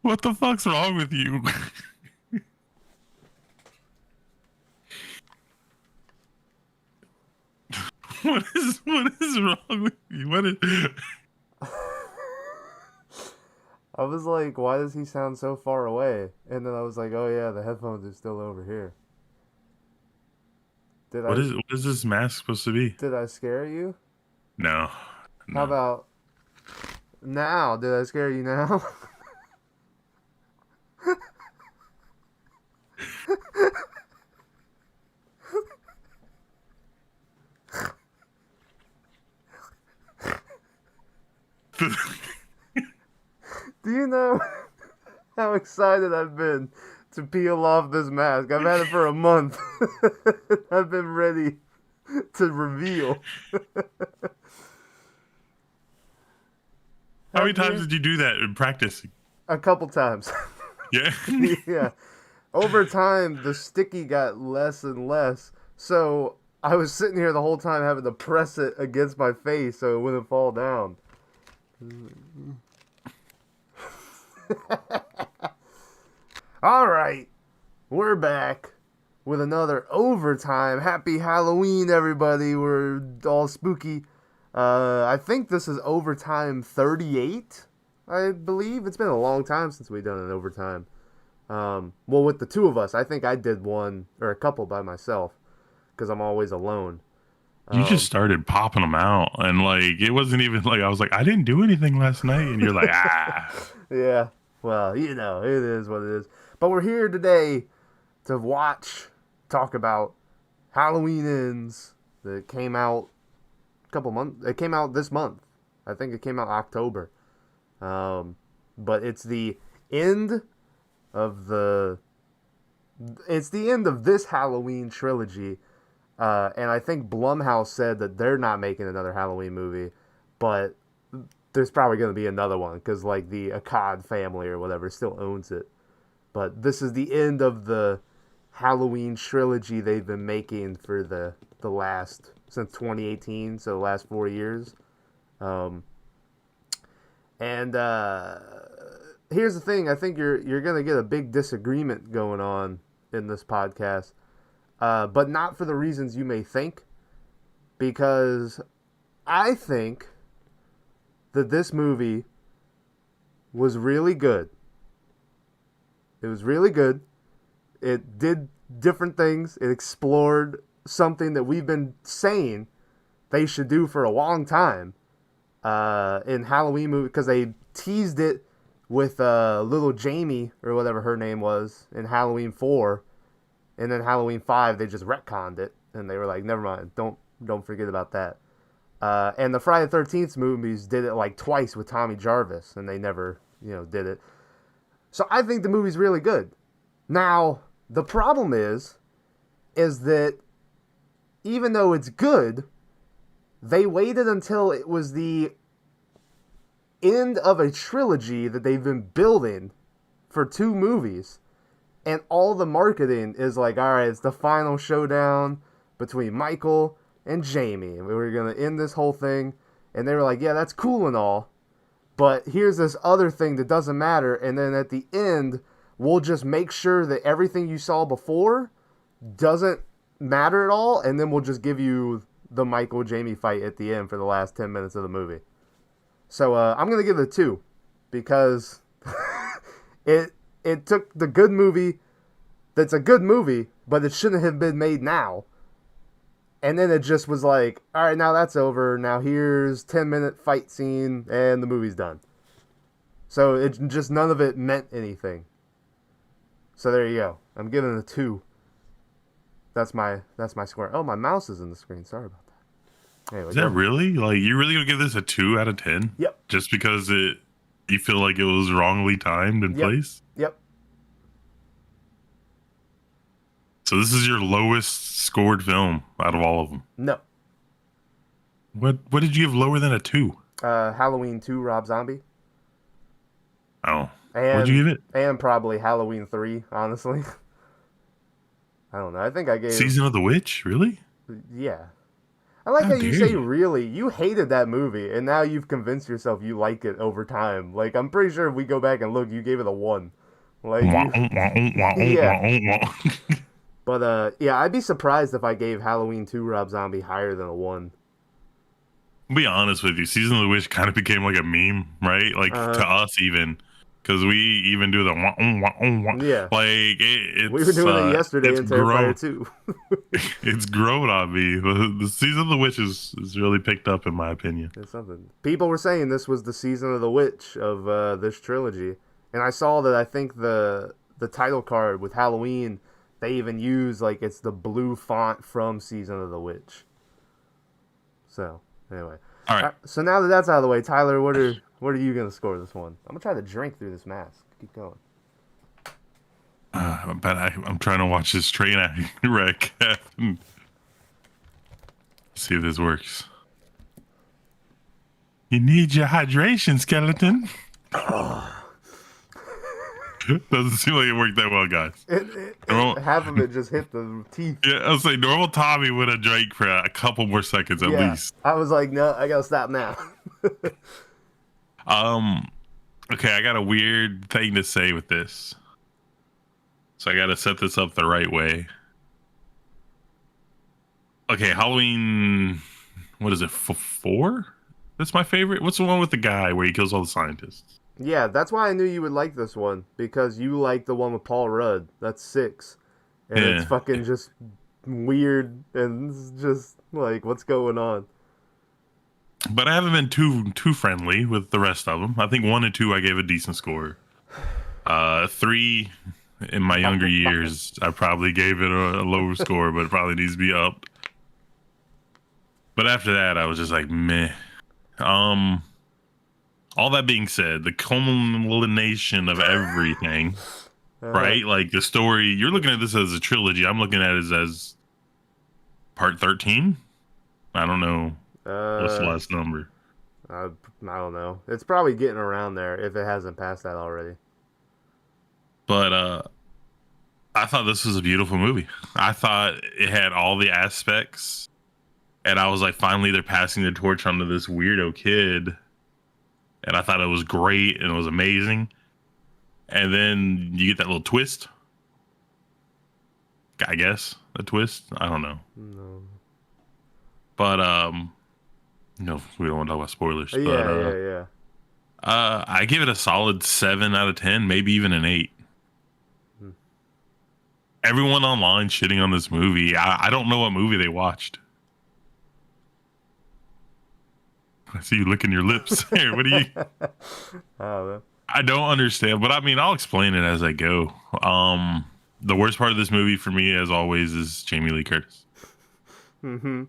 What the fuck's wrong with you? What is wrong with you? What is? I was like, why does he sound so far away? And then I was like, oh yeah, the headphones are still over here. Did What I is this mask supposed to be? did I scare you? No, How no. about now? Did I scare you now? Do you know how excited I've been to peel off this mask? I've had it for a month. I've been ready to reveal. How many Have times you? did you do that in practicing? A couple times. Yeah. Yeah. Over time, the sticky got less and less. So I was sitting here the whole time having to press it against my face so it wouldn't fall down. All right, we're back with another overtime. Happy Halloween, everybody. We're all spooky. I think this is overtime 38, I believe. It's been a long time since we've done an overtime. Well, with the two of us, I think I did one or a couple by myself because I'm always alone. You just Um, started popping them out, and like it wasn't even like I was like I didn't do anything last night, and you're like yeah, well, it is what it is. But we're here today to watch, talk about Halloween Ends that came out a couple months. It came out this month. I think it came out October. But it's the end of the. It's the end of this Halloween trilogy. And I think Blumhouse said that they're not making another Halloween movie, but there's probably going to be another one because like the Akkad family or whatever still owns it. But this is the end of the Halloween trilogy they've been making for the last since 2018, so the last 4 years. Um, and here's the thing: I think you're gonna get a big disagreement going on in this podcast, but not for the reasons you may think, because I think that this movie was really good. It was really good. It did different things. It explored something that we've been saying they should do for a long time in Halloween movie because they teased it with little Jamie or whatever her name was in Halloween 4, and then Halloween 5 they just retconned it and they were like, never mind, don't forget about that. And the Friday the 13th movies did it like twice with Tommy Jarvis, and they never did it. So I think the movie's really good. Now the problem is that even though it's good, they waited until it was the end of a trilogy that they've been building for two movies. And all the marketing is like, all right, it's the final showdown between Michael and Jamie. We were going to end this whole thing. And they were like, yeah, that's cool and all. But here's this other thing that doesn't matter. And then at the end, we'll just make sure that everything you saw before doesn't matter at all. And then we'll just give you the Michael Jamie fight at the end for the last 10 minutes of the movie. So I'm going to give it a 2 because it took the good movie that's a good movie, but it shouldn't have been made now. And then it just was like, all right, now that's over. Now here's 10-minute fight scene and the movie's done. So it just none of it meant anything. So there you go. I'm giving it a 2. That's my score. Oh, my mouse is in the screen. Sorry about that. Anyway, is go that ahead. really like you really gonna give this a 2 out of 10 Yep. just because it you feel like it was wrongly timed and Yep. placed? Yep. So this is your lowest scored film out of all of them. No. What did you give lower than a 2? Halloween 2, Rob Zombie. Oh, what'd And you give it? and probably Halloween 3, honestly. I don't know. I think I gave Season of the Witch, really? yeah. I like How how you dare say you? really. You hated that movie, and now you've convinced yourself you like it over time. Like, I'm pretty sure if we go back and look, you gave it a 1. Like, Wah, you. wah, wah, Yeah. wah, wah. But, yeah, I'd be surprised if I gave Halloween 2 Rob Zombie higher than a 1. Be honest with you, Season of the Witch kind of became like a meme, right? Like Uh-huh. to us even, because we even do the wah, wah, wah. Yeah. Like We were doing it yesterday it's in Terrifier grown. 2. It's grown on me. The Season of the Witch is really picked up in my opinion. It's something. People were saying this was the season of the witch of this trilogy, and I saw that I think the title card with Halloween they even use like it's the blue font from Season of the Witch. So anyway, All right. so now that that's out of the way, Tyler, what are you gonna score this one? I'm gonna try to drink through this mask. Keep going. But I'm trying to watch this train wreck. See if this works. You need your hydration, skeleton. Doesn't seem like it worked that well, guys. Half of it just hit the teeth. Yeah, I'll say normal Tommy would have drank for a couple more seconds at Yeah, least. I was like, no, I gotta stop now. Um, okay, I got a weird thing to say with this. So I got to set this up the right way. Okay, Halloween, what is it, 4? That's my favorite. What's the one with the guy where he kills all the scientists? Yeah, that's why I knew you would like this one because you like the one with Paul Rudd. That's 6, and it's Yeah. fucking just weird and it's just like what's going on. But I haven't been too friendly with the rest of them. I think 1 and 2 I gave a decent score. 3 in my younger years I probably gave it a lower score, but it probably needs to be upped. But after that I was just like meh. All that being said, the culmination of everything, right? Like the story, you're looking at this as a trilogy. I'm looking at it as part 13. I don't know. What's the last number? I don't know. It's probably getting around there if it hasn't passed that already. But I thought this was a beautiful movie. I thought it had all the aspects. And I was like, finally, they're passing the torch onto this weirdo kid. And I thought it was great and it was amazing. And then you get that little twist. I guess a twist. I don't know. No. But no, we don't want to talk about spoilers. Yeah, yeah. I give it a solid 7 out of 10, maybe even an 8. Everyone online shitting on this movie. I don't know what movie they watched. I see you licking your lips. Here, what do you? I don't understand, but I mean, I'll explain it as I go. The worst part of this movie for me, as always, is Jamie Lee Curtis. Mm-hmm.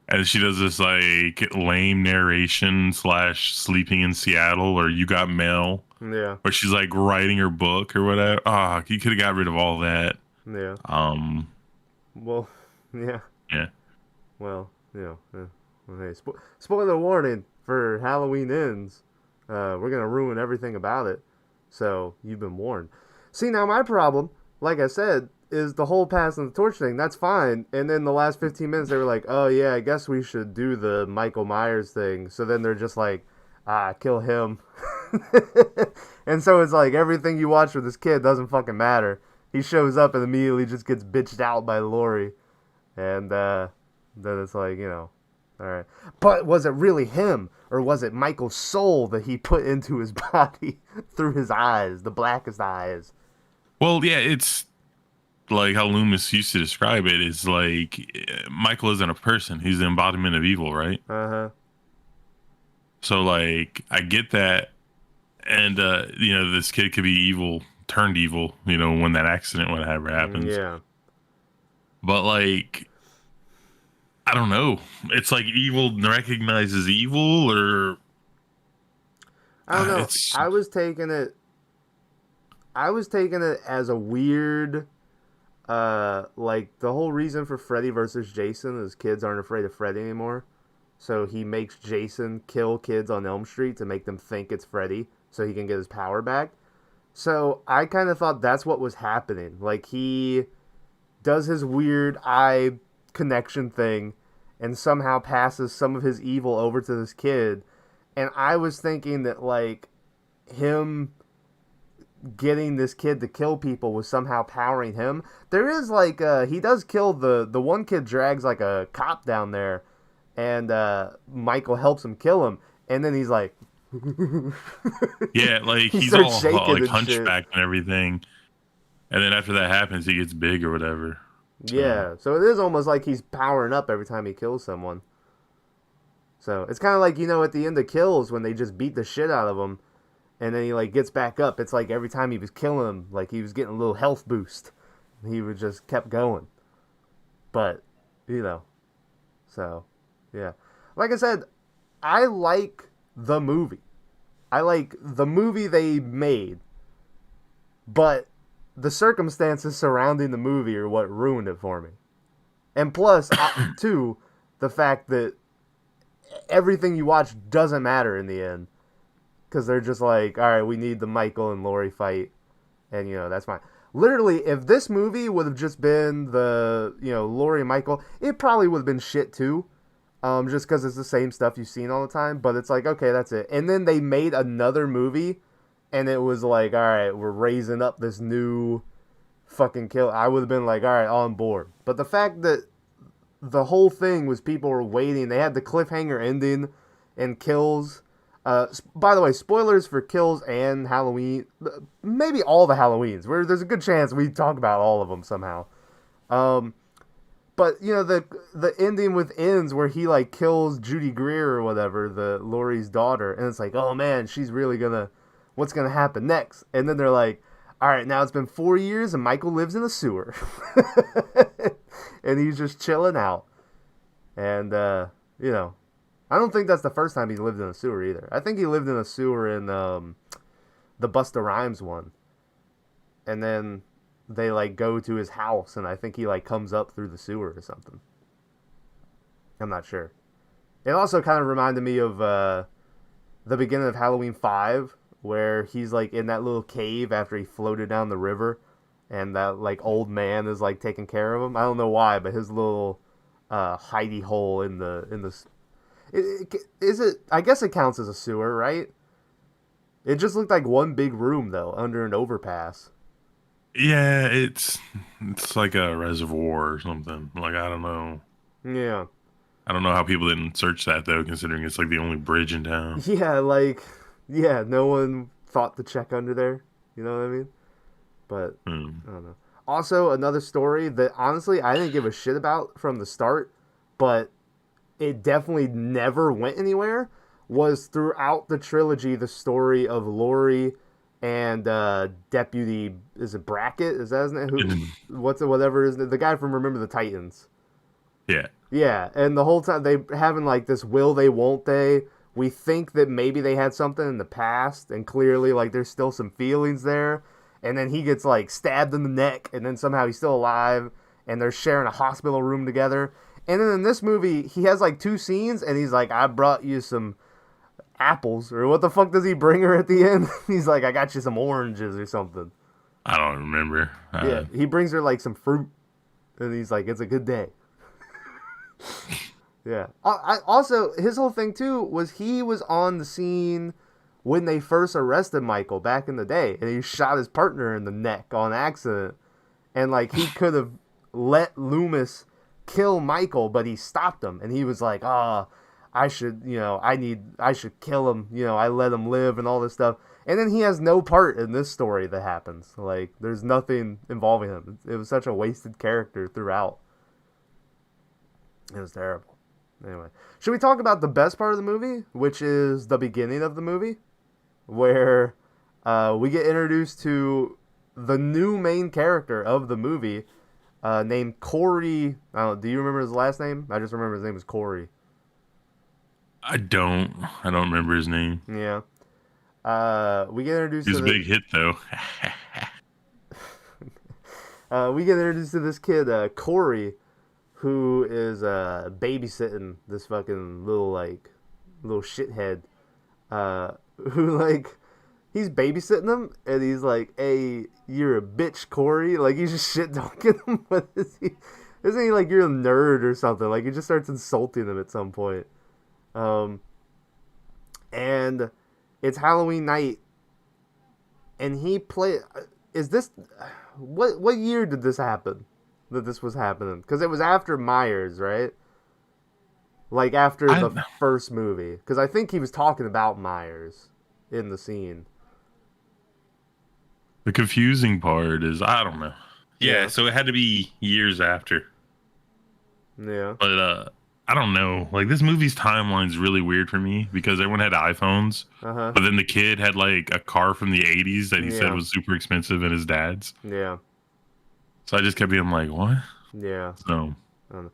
And she does this like lame narration / sleeping in Seattle or You Got Mail. Yeah. Where she's like writing her book or whatever. You could have got rid of all that. Yeah. Well, yeah. Yeah. Well, yeah. Well, hey, spoiler warning for Halloween Ends. We're gonna ruin everything about it. So you've been warned. See, now my problem, like I said, is the whole passing the torch thing. That's fine. And then the last 15 minutes, they were like, oh yeah, I guess we should do the Michael Myers thing. So then they're just like, kill him. And so it's like everything you watch with this kid doesn't fucking matter. He shows up and immediately just gets bitched out by Lori. And then it's like, all right. But was it really him? Or was it Michael's soul that he put into his body through his eyes, the blackest eyes? Well, yeah, it's like how Loomis used to describe it. Is like Michael isn't a person; he's the embodiment of evil, right? Uh-huh. So, like, I get that, and this kid could be evil, turned evil, when that accident, whatever happens. Yeah. But like, I don't know. It's like evil recognizes evil, or I don't know. I was taking it as a weird, like the whole reason for Freddy versus Jason is kids aren't afraid of Freddy anymore. So he makes Jason kill kids on Elm Street to make them think it's Freddy so he can get his power back. So I kind of thought that's what was happening. Like he does his weird eye connection thing and somehow passes some of his evil over to this kid. And I was thinking that like him getting this kid to kill people was somehow powering him. There is like he does kill the one kid, drags like a cop down there, and Michael helps him kill him, and then he's like Yeah, like he he's starts all shaking like and shit. hunchback and everything. And then after that happens, he gets big or whatever. So Yeah, so it is almost like he's powering up every time he kills someone. So it's kind of like, you know, at the end of Kills when they just beat the shit out of him, and then he like gets back up. It's like every time he was killing him, like he was getting a little health boost. He would just kept going. But, you know, so yeah, like I said, I like the movie. I like the movie they made, but the circumstances surrounding the movie are what ruined it for me. And plus, too, the fact that everything you watch doesn't matter in the end. Because they're just like, all right, we need the Michael and Laurie fight. And, you know, that's fine. Literally, if this movie would have just been the, you know, Laurie and Michael, it probably would have been shit too. Just because it's the same stuff you've seen all the time. But it's like, okay, that's it. And then they made another movie. And it was like, all right, we're raising up this new fucking kill. I would have been like, all right, on board. But the fact that the whole thing was people were waiting. They had the cliffhanger ending and Kills. By the way, spoilers for Kills and Halloween. Maybe all the Halloweens. Where there's a good chance we talk about all of them somehow. But you know the ending with Ends where he like kills Judy Greer or whatever, the Laurie's daughter, and it's like, oh man, she's really gonna. What's gonna happen next? And then they're like, all right, now it's been 4 years and Michael lives in a sewer, and he's just chilling out. And you know, I don't think that's the first time he's lived in a sewer either. I think he lived in a sewer in the Busta Rhymes one, and then they like go to his house, and I think he like comes up through the sewer or something. I'm not sure. It also kind of reminded me of the beginning of Halloween 5, where he's like in that little cave after he floated down the river, and that like old man is like taking care of him. I don't know why, but his little hidey hole in the is it? I guess it counts as a sewer, right? It just looked like one big room though, under an overpass. yeah, it's like a reservoir or something. Like I don't know. Yeah. I don't know how people didn't search that though, considering it's like the only bridge in town. Yeah, like yeah, no one thought to check under there. You know what I mean? But I don't know. Also, another story that honestly I didn't give a shit about from the start, but it definitely never went anywhere, was throughout the trilogy the story of Laurie and Deputy, is it Brackett? Is that his name? Whatever is the guy from Remember the Titans? Yeah. Yeah, and the whole time they having like this will they won't they. We think that maybe they had something in the past, and clearly like there's still some feelings there. And then he gets like stabbed in the neck, and then somehow he's still alive, and they're sharing a hospital room together. And then in this movie, he has like 2 scenes, and he's like, I brought you some apples, or what the fuck does he bring her at the end? He's like, I got you some oranges or something. I don't remember. Yeah, he brings her like some fruit, and he's like, it's a good day. Yeah. Also, his whole thing too was he was on the scene when they first arrested Michael back in the day, and he shot his partner in the neck on accident, and like he could have let Loomis kill Michael, but he stopped him, and he was like, I should, you know, I should kill him, you know, I let him live and all this stuff. And then he has no part in this story that happens. Like, there's nothing involving him. It was such a wasted character throughout. It was terrible. Anyway, should we talk about the best part of the movie, which is the beginning of the movie, where we get introduced to the new main character of the movie, named Corey. Do you remember his last name? I just remember his name was Corey. I don't remember his name. Yeah. We get introduced. He's a big hit though. We get introduced to this kid, Corey, who is babysitting this fucking little shithead, who like he's babysitting him, and he's like, "Hey, you're a bitch, Corey." Like he's just shit talking him. What is he? Isn't he like, you're a nerd or something? Like, he just starts insulting him at some point. Um, and it's Halloween night, and he play. Is this what year did this happen? That this was happening? Because it was after Myers, right? Like after the I first movie. Because I think he was talking about Myers in the scene. The confusing part is I don't know. Yeah, Yeah. so it had to be years after. Yeah. But I don't know. Like this movie's timeline's really weird for me because everyone had iPhones, Uh huh. but then the kid had like a car from the 80s that he said Yeah. was super expensive and his dad's. Yeah. So I just kept being like, what? Yeah. So I don't know.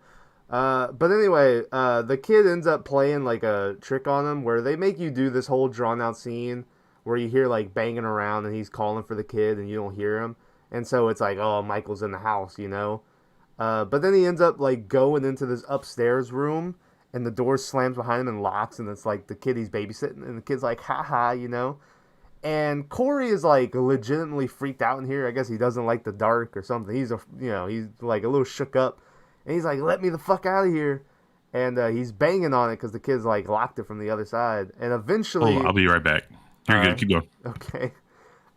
But anyway, the kid ends up playing like a trick on him where they make you do this whole drawn out scene where you hear like banging around and he's calling for the kid and you don't hear him. And so it's like, oh, Michael's in the house, you know? But then he ends up like going into this upstairs room and the door slams behind him and locks and it's like the kid he's babysitting and the kid's like, haha, you know? And Corey is like legitimately freaked out in here. I guess he doesn't like the dark or something. He's like a little shook up, and he's like, "Let me the fuck out of here!" And he's banging on it because the kid's like locked it from the other side. And oh, eventually, I'll be right back. You're good. Keep going. okay,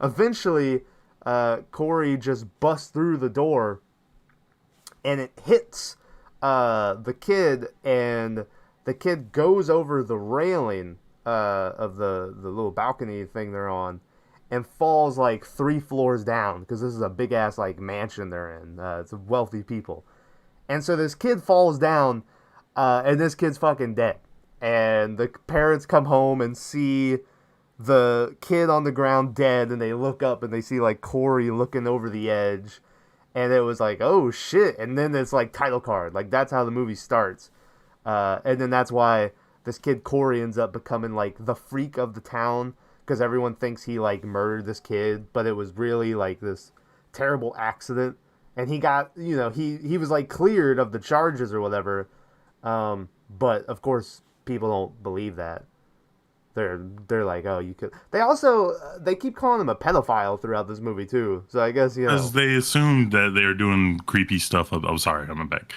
eventually, Corey just busts through the door, and it hits the kid, and the kid goes over the railing of the little balcony thing they're on, and falls like 3 floors down because this is a big ass like mansion they're in. It's wealthy people, and so this kid falls down, and this kid's fucking dead. And the parents come home and see the kid on the ground dead, and they look up and they see like Corey looking over the edge, and it was like, oh shit. And then it's like title card, like that's how the movie starts. And then that's why this kid Corey ends up becoming like the freak of the town because everyone thinks he like murdered this kid, but it was really like this terrible accident. And he got, he was like cleared of the charges or whatever. But of course, people don't believe that. They're like, oh, you could. They also they keep calling him a pedophile throughout this movie too. So I guess Because they assumed that they were doing creepy stuff. Oh, sorry, I'm back.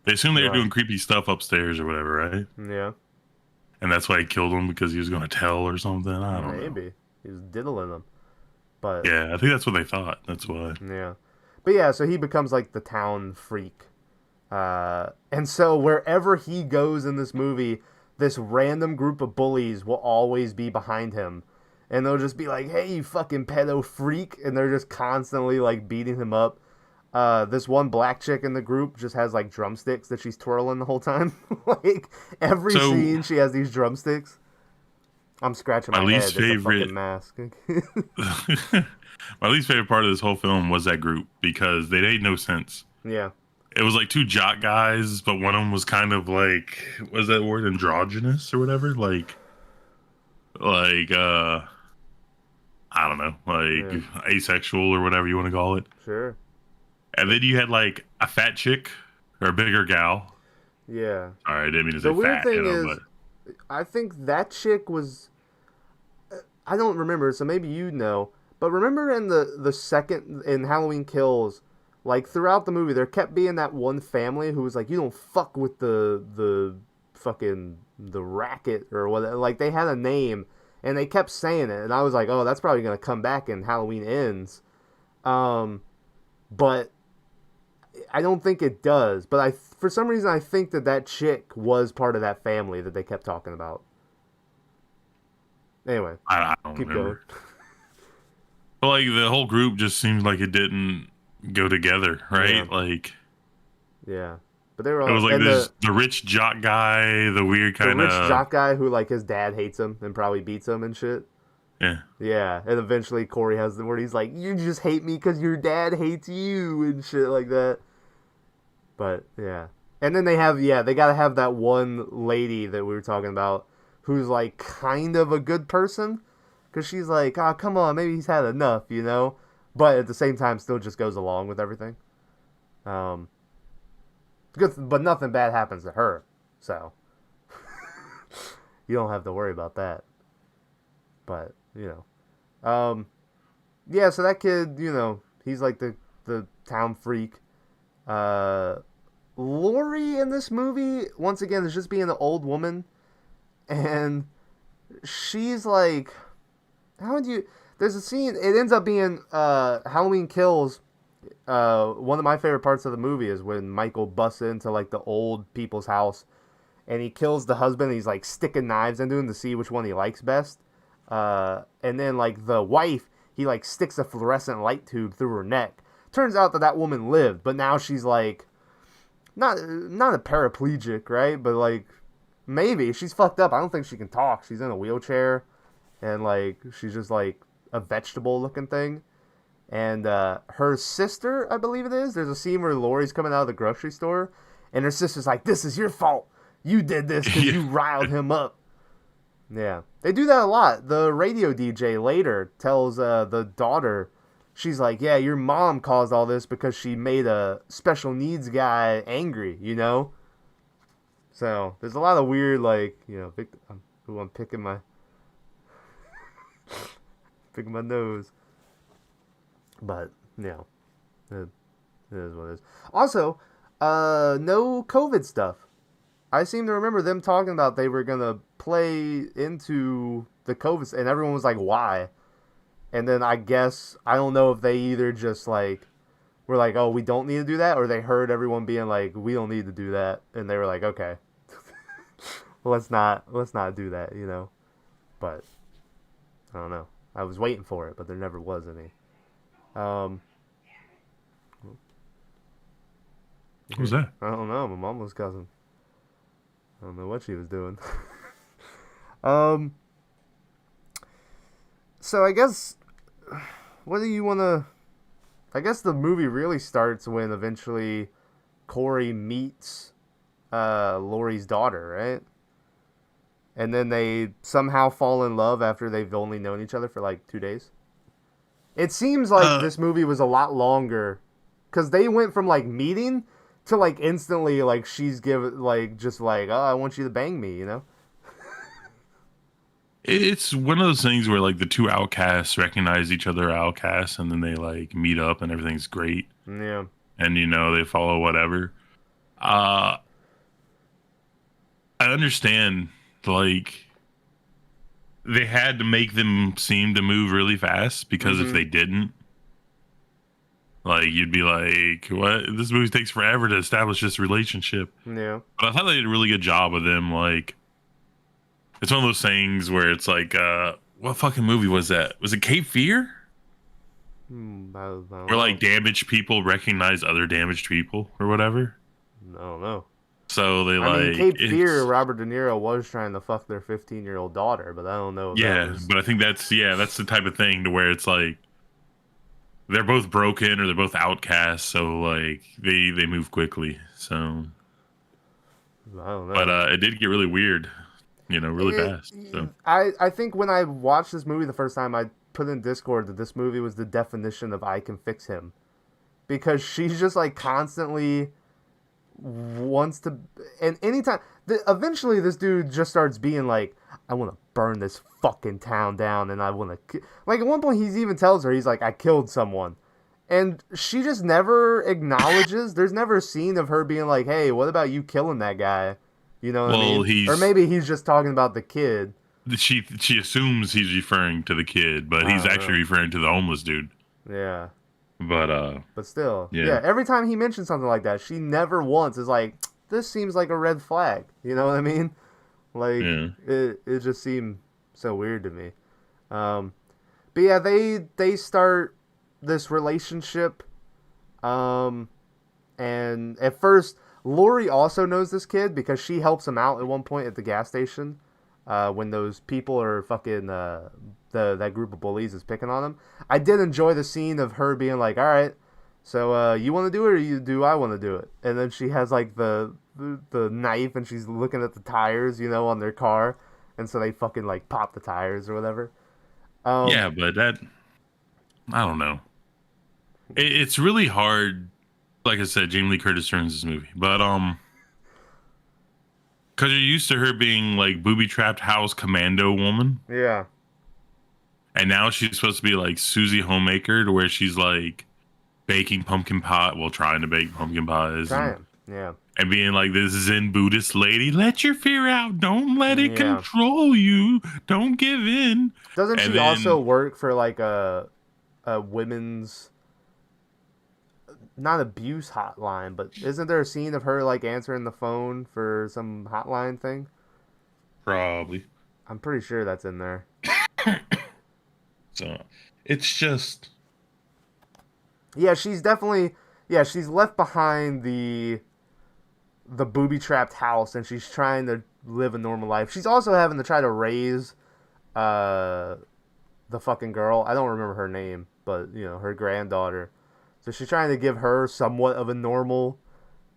They assumed they were Right. doing creepy stuff upstairs or whatever, right? Yeah, And that's why he killed him because he was going to tell or something. I don't know. maybe he was diddling them, but Yeah, I think that's what they thought. That's why. yeah, but yeah. So he becomes like the town freak, and so wherever he goes in this movie, this random group of bullies will always be behind him. And they'll just be like, hey, you fucking pedo freak. And they're just constantly like beating him up. This one black chick in the group just has like drumsticks that she's twirling the whole time. Like every So scene, she has these drumsticks. I'm scratching my my head. least It's a favorite, fucking mask. my least favorite part of this whole film was that group because they made no sense. Yeah. It was like two jock guys, but one of them was kind of like, was that word androgynous or whatever? Like I don't know, Yeah. like asexual or whatever you want to call it. Sure. And then you had like a fat chick or a bigger gal. Yeah. All right, I didn't mean to The say weird fat, thing you know, is, I think that chick was. I don't remember, so maybe you know. But remember in the second in Halloween Kills, like throughout the movie, there kept being that one family who was like, "You don't fuck with the fucking the racket or whatever." Like they had a name, and they kept saying it, and I was like, "Oh, that's probably gonna come back in Halloween Ends," but I don't think it does. But for some reason, I think that chick was part of that family that they kept talking about. Anyway, I don't keep remember. going. But like the whole group just seemed like it didn't go together, right? Yeah. Like Yeah, but they were it all was like and this the rich jock guy, the weird the kind rich of jock guy who like his dad hates him and probably beats him and shit. yeah. Yeah, and eventually Corey has the word he's like, "You just hate me because your dad hates you" and shit like that. But yeah, and then they gotta have that one lady that we were talking about who's like kind of a good person because she's like, "Oh, come on, maybe he's had enough," you know, but at the same time still just goes along with everything. Um, good, but nothing bad happens to her, so you don't have to worry about that. But yeah. So that kid, he's like the town freak. Uh, Lori in this movie, once again, is just being an old woman, and she's like, how would you? There's a scene. It ends up being Halloween Kills. One of my favorite parts of the movie is when Michael busts into like the old people's house, and he kills the husband. And he's like sticking knives into him to see which one he likes best. And then like the wife, he like sticks a fluorescent light tube through her neck. Turns out that woman lived, but now she's like not a paraplegic, right? But like maybe she's fucked up. I don't think she can talk. She's in a wheelchair, and like she's just like a vegetable looking thing. And her sister, I believe it is. There's a scene where Lori's coming out of the grocery store, and her sister's like, "This is your fault. You did this because you riled him up." Yeah, they do that a lot. The radio DJ later tells the daughter, she's like, "Yeah, your mom caused all this because she made a special needs guy angry, you know?" So there's a lot of weird, like, you know, I'm picking my picking my nose, but you know, it is what it is. Also, no COVID stuff. I seem to remember them talking about they were gonna play into the COVID, and everyone was like, "Why?" And then I guess I don't know if they either just like were like, "Oh, we don't need to do that," or they heard everyone being like, "We don't need to do that," and they were like, "Okay, let's not do that," you know. But I don't know. I was waiting for it, but there never was any. What was that? I don't know. My mom was cousin. I don't know what she was doing. So I guess, what do you want to? I guess the movie really starts when eventually Corey meets Lori's daughter, right? And then they somehow fall in love after they've only known each other for like 2 days. It seems like this movie was a lot longer, because they went from like meeting to like instantly like she's just like, "Oh, I want you to bang me," you know? It's one of those things where like the two outcasts recognize each other outcasts, and then they like meet up and everything's great. Yeah. And you know, they follow whatever. I understand, like, they had to make them seem to move really fast, because if they didn't, like, you'd be like, "What? This movie takes forever to establish this relationship." Yeah. But I thought they did a really good job of them. Like, it's one of those things where it's like, what fucking movie was that? Was it Cape Fear? I don't Where know. like damaged people recognize other damaged people or whatever. I don't know. So they I mean, like Cape Fear, Robert De Niro was trying to fuck their 15-year-old daughter, but I don't know if that yeah, was... but I think that's the type of thing to where it's like they're both broken or they're both outcasts, so like they move quickly. So I don't know. but it did get really weird, you know, really fast. So I think when I watched this movie the first time, I put in Discord that this movie was the definition of "I can fix him," because she's just like constantly wants to, and anytime eventually this dude just starts being like, "I want to burn this fucking town down," and I want to like at one point he's even tells her, he's like, "I killed someone," and she just never acknowledges. There's never a scene of her being like, "Hey, what about you killing that guy?" You know what I mean? Or maybe he's just talking about the kid. she assumes he's referring to the kid, but he's actually referring to the homeless dude. Yeah. But still, yeah. Every time he mentions something like that, she never once is like, "This seems like a red flag." You know what I mean? Like, it just seemed so weird to me. But yeah, they start this relationship. And at first, Lori also knows this kid because she helps him out at one point at the gas station. When those people are fucking that group of bullies is picking on him. I did enjoy the scene of her being like, "All right, so you want to do it or do I want to do it?" And then she has like the knife and she's looking at the tires, you know, on their car, and so they fucking like pop the tires or whatever. Yeah, but that, I don't know. It's really hard. Like I said, Jamie Lee Curtis ruins this movie, but because you're used to her being like booby trapped house commando woman. Yeah. And now she's supposed to be like Susie Homemaker, to where she's like baking pumpkin pie, well, trying to bake pumpkin pies. Trying. Yeah. and being like this Zen Buddhist lady, let your fear out. Don't let it Yeah. control you. Don't give in. Doesn't And she also then work for like a women's, not abuse hotline, but isn't there a scene of her like answering the phone for some hotline thing? probably. I'm pretty sure that's in there. So it's just Yeah, she's definitely, yeah, she's left behind the booby trapped house, and she's trying to live a normal life. She's also having to try to raise uh the fucking girl. I don't remember her name, but you know, her granddaughter. So she's trying to give her somewhat of a normal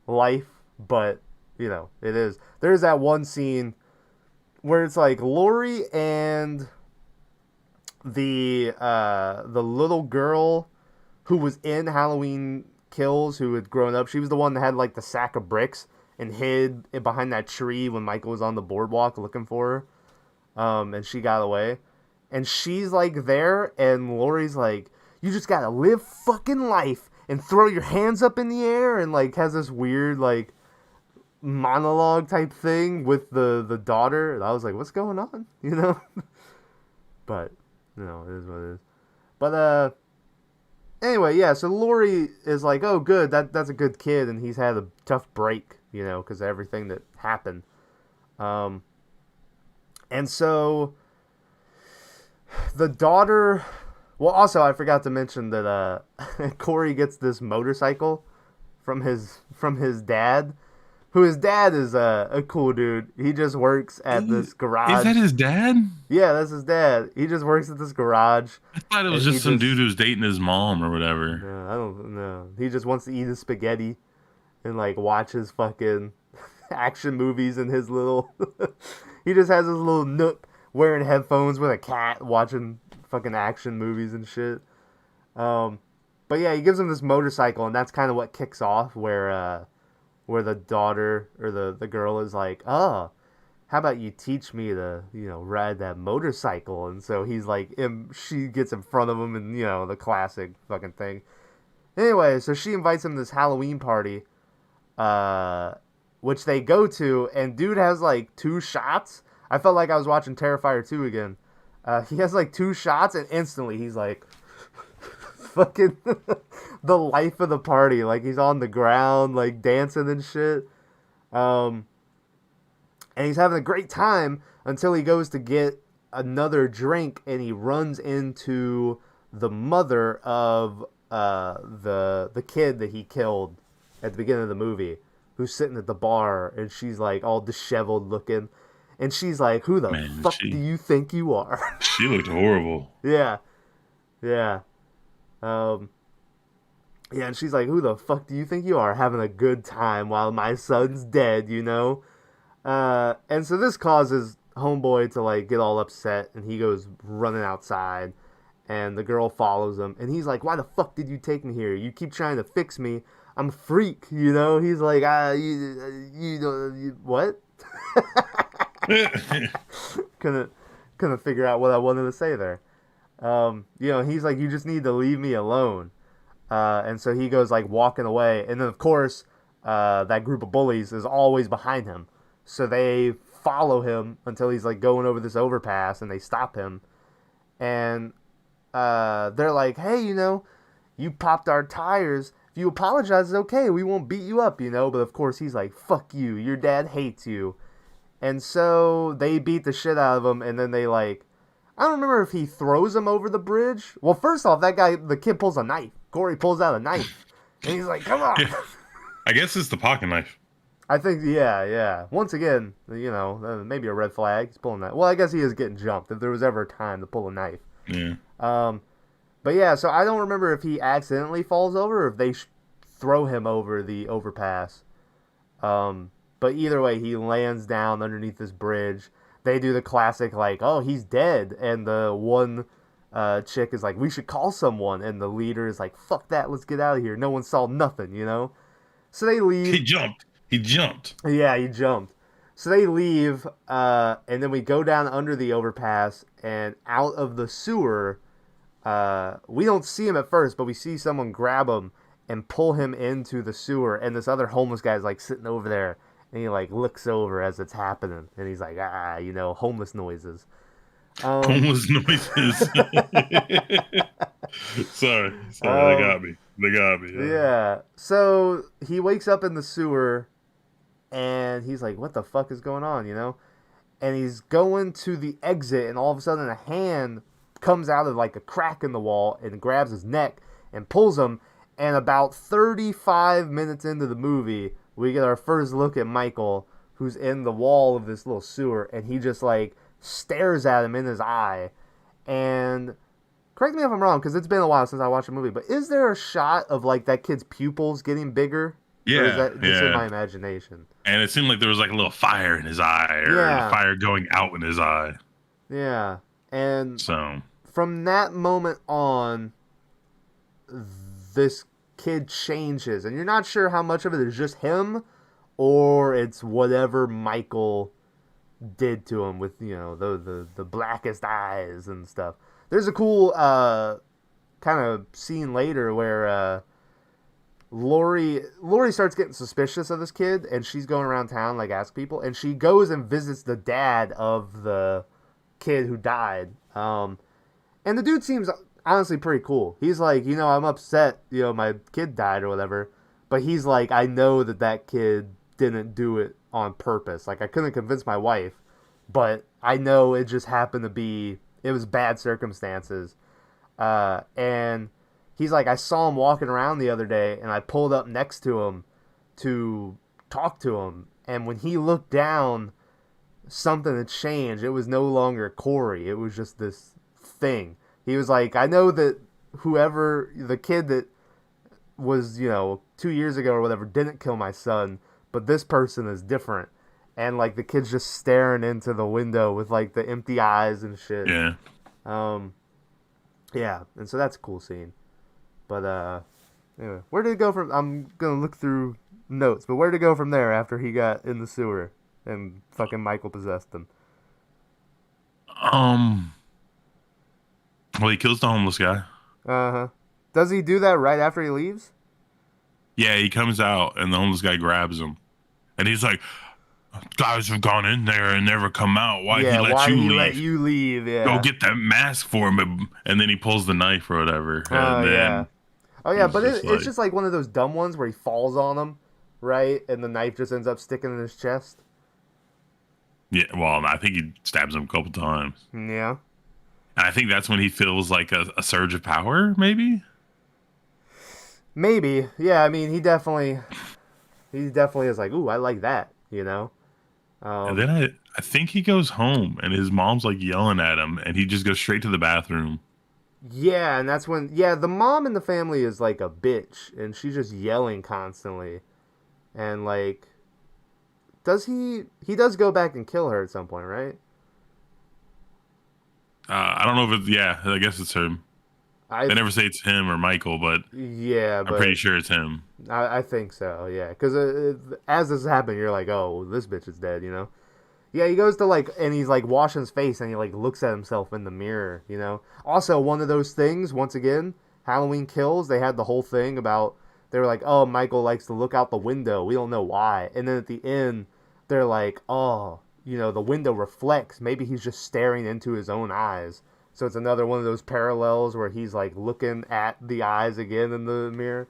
life, but you know, it is. There's that one scene where it's like Lori and the little girl who was in Halloween Kills, who had grown up. She was the one that had like the sack of bricks and hid behind that tree when Michael was on the boardwalk looking for her. And she got away. And she's like there, and Lori's like, "You just gotta live fucking life and throw your hands up in the air," and like has this weird like monologue type thing with the daughter. And I was like, "What's going on?" You know. But you know, it is what it is. But anyway, yeah. So Lori is like, "Oh, good. That's a good kid," and he's had a tough break, you know, because of everything that happened. Um, and so the daughter. Well, also I forgot to mention that Corey gets this motorcycle from his dad, who his dad is a cool dude. He just works at this is that garage. his dad? Yeah, that's his dad. He just works at this garage, I thought it was and he just some dude just who's dating his mom or whatever. no, I don't know. He just wants to eat his spaghetti and like watch his fucking action movies in his little. He just has his little nook wearing headphones with a cat watching fucking action movies and shit. Um, but yeah, he gives him this motorcycle, and that's kind of what kicks off where the daughter or the girl is like, "Oh, how about you teach me to, you know, ride that motorcycle?" And so he's like, she gets in front of him, and you know, the classic fucking thing. Anyway, so she invites him to this Halloween party, uh, which they go to, and dude has like two shots. I felt like I was watching Terrifier 2 again. He has like two shots, and instantly he's like, fucking the life of the party. Like he's on the ground, like dancing and shit. Um, and he's having a great time until he goes to get another drink, and he runs into the mother of the kid that he killed at the beginning of the movie, who's sitting at the bar, and she's like all disheveled looking, and she's like, "Who the Man, fuck do you think you are?" she looked horrible. Yeah, yeah. Um, yeah, and she's like, "Who the fuck do you think you are, having a good time while my son's dead?" You know. And so this causes Homeboy to like get all upset, and he goes running outside, and the girl follows him, and he's like, "Why the fuck did you take me here? You keep trying to fix me. I'm a freak, you know." He's like, you what?" couldn't couldn't figure out what I wanted to say there. You know, he's like, "You just need to leave me alone." And so he goes like walking away, and then of course, that group of bullies is always behind him, so they follow him until he's like going over this overpass, and they stop him, and they're like, "Hey, you know, you popped our tires. If you apologize, it's okay. We won't beat you up, you know." But of course, he's like, "Fuck you. Your dad hates you." And so they beat the shit out of him, and then they like, I don't remember if he throws him over the bridge. Well, first off, that guy, the kid pulls a knife. Corey pulls out a knife, and he's like, "Come on." Yeah, I guess it's the pocket knife. I think, yeah, yeah. Once again, you know, maybe a red flag. He's pulling that. Well, I guess he is getting jumped if there was ever a time to pull a knife. Yeah. But yeah, so I don't remember if he accidentally falls over or if they throw him over the overpass. But either way, he lands down underneath this bridge. They do the classic, like, "Oh, he's dead." And the one chick is like, "We should call someone." And the leader is like, "Fuck that, let's get out of here. No one saw nothing, you know?" So they leave. He jumped. He jumped. Yeah, he jumped. So they leave, and then we go down under the overpass and out of the sewer. We don't see him at first, but we see someone grab him, and pull him into the sewer. And this other homeless guy's like sitting over there, and he like looks over as it's happening, and he's like, homeless noises. Homeless noises. Sorry, they um, got me. They got me. yeah. So he wakes up in the sewer, and he's like, "What the fuck is going on?" And he's going to the exit, and all of a sudden a hand comes out of like a crack in the wall and grabs his neck and pulls him. And about 35 minutes into the movie, we get our first look at Michael, who's in the wall of this little sewer, and he just like stares at him in his eye. And correct me if I'm wrong, because it's been a while since I watched the movie, but is there a shot of like that kid's pupils getting bigger? Yeah, or is that just in yeah. my imagination? And it seemed like there was like a little fire in his eye, or Yeah. fire going out in his eye. Yeah. And So from that moment on, this kid changes, and you're not sure how much of it is just him or it's whatever Michael did to him with the blackest eyes and stuff. There's a cool kind of scene later where Lori starts getting suspicious of this kid, and she's going around town like ask people, and she goes and visits the dad of the kid who died. And the dude seems honestly pretty cool. He's like, I'm upset, my kid died or whatever, but he's like, I know that kid didn't do it on purpose. Like, I couldn't convince my wife, but I know it just happened to be, it was bad circumstances. And he's like, I saw him walking around the other day, and I pulled up next to him to talk to him. And when he looked down, something had changed. It was no longer Corey. It was just this thing. He was like, I know that whoever, the kid that was, 2 years ago or whatever, didn't kill my son, but this person is different. And like the kid's just staring into the window with like the empty eyes and shit. yeah. Yeah, and so that's a cool scene. But anyway, where did it go from? I'm gonna look through notes, but where did it go from there after he got in the sewer and fucking Michael possessed him? Well, he kills the homeless guy. Uh-huh. Does he do that right after he leaves? Yeah, he comes out and the homeless guy grabs him, and he's like, "Guys have gone in there and never come out. Why he let you leave? Let you leave? Yeah. Go get that mask for him." And then he pulls the knife or whatever. And yeah. Oh yeah, but it's it's just like one of those dumb ones where he falls on him, right? And the knife just ends up sticking in his chest. Yeah, well, I think he stabs him a couple times. Yeah. And I think that's when he feels like a surge of power, maybe? Maybe. Yeah, I mean, he definitely is like, ooh, I like that, And then I think he goes home and his mom's like yelling at him and he just goes straight to the bathroom. Yeah, and that's when, the mom in the family is like a bitch, and she's just yelling constantly. And like, he does go back and kill her at some point, right? I don't know if it's, yeah, I guess it's him. They never say it's him or Michael, but yeah, I'm pretty sure it's him. I think so, yeah. Because as this happened, you're like, oh, this bitch is dead, Yeah, he goes to like, and he's like washing his face, and he like looks at himself in the mirror, Also, one of those things, once again, Halloween Kills, they had the whole thing about, they were like, oh, Michael likes to look out the window. We don't know why. And then at the end, they're like, oh, the window reflects. Maybe he's just staring into his own eyes. So it's another one of those parallels where he's like looking at the eyes again in the mirror.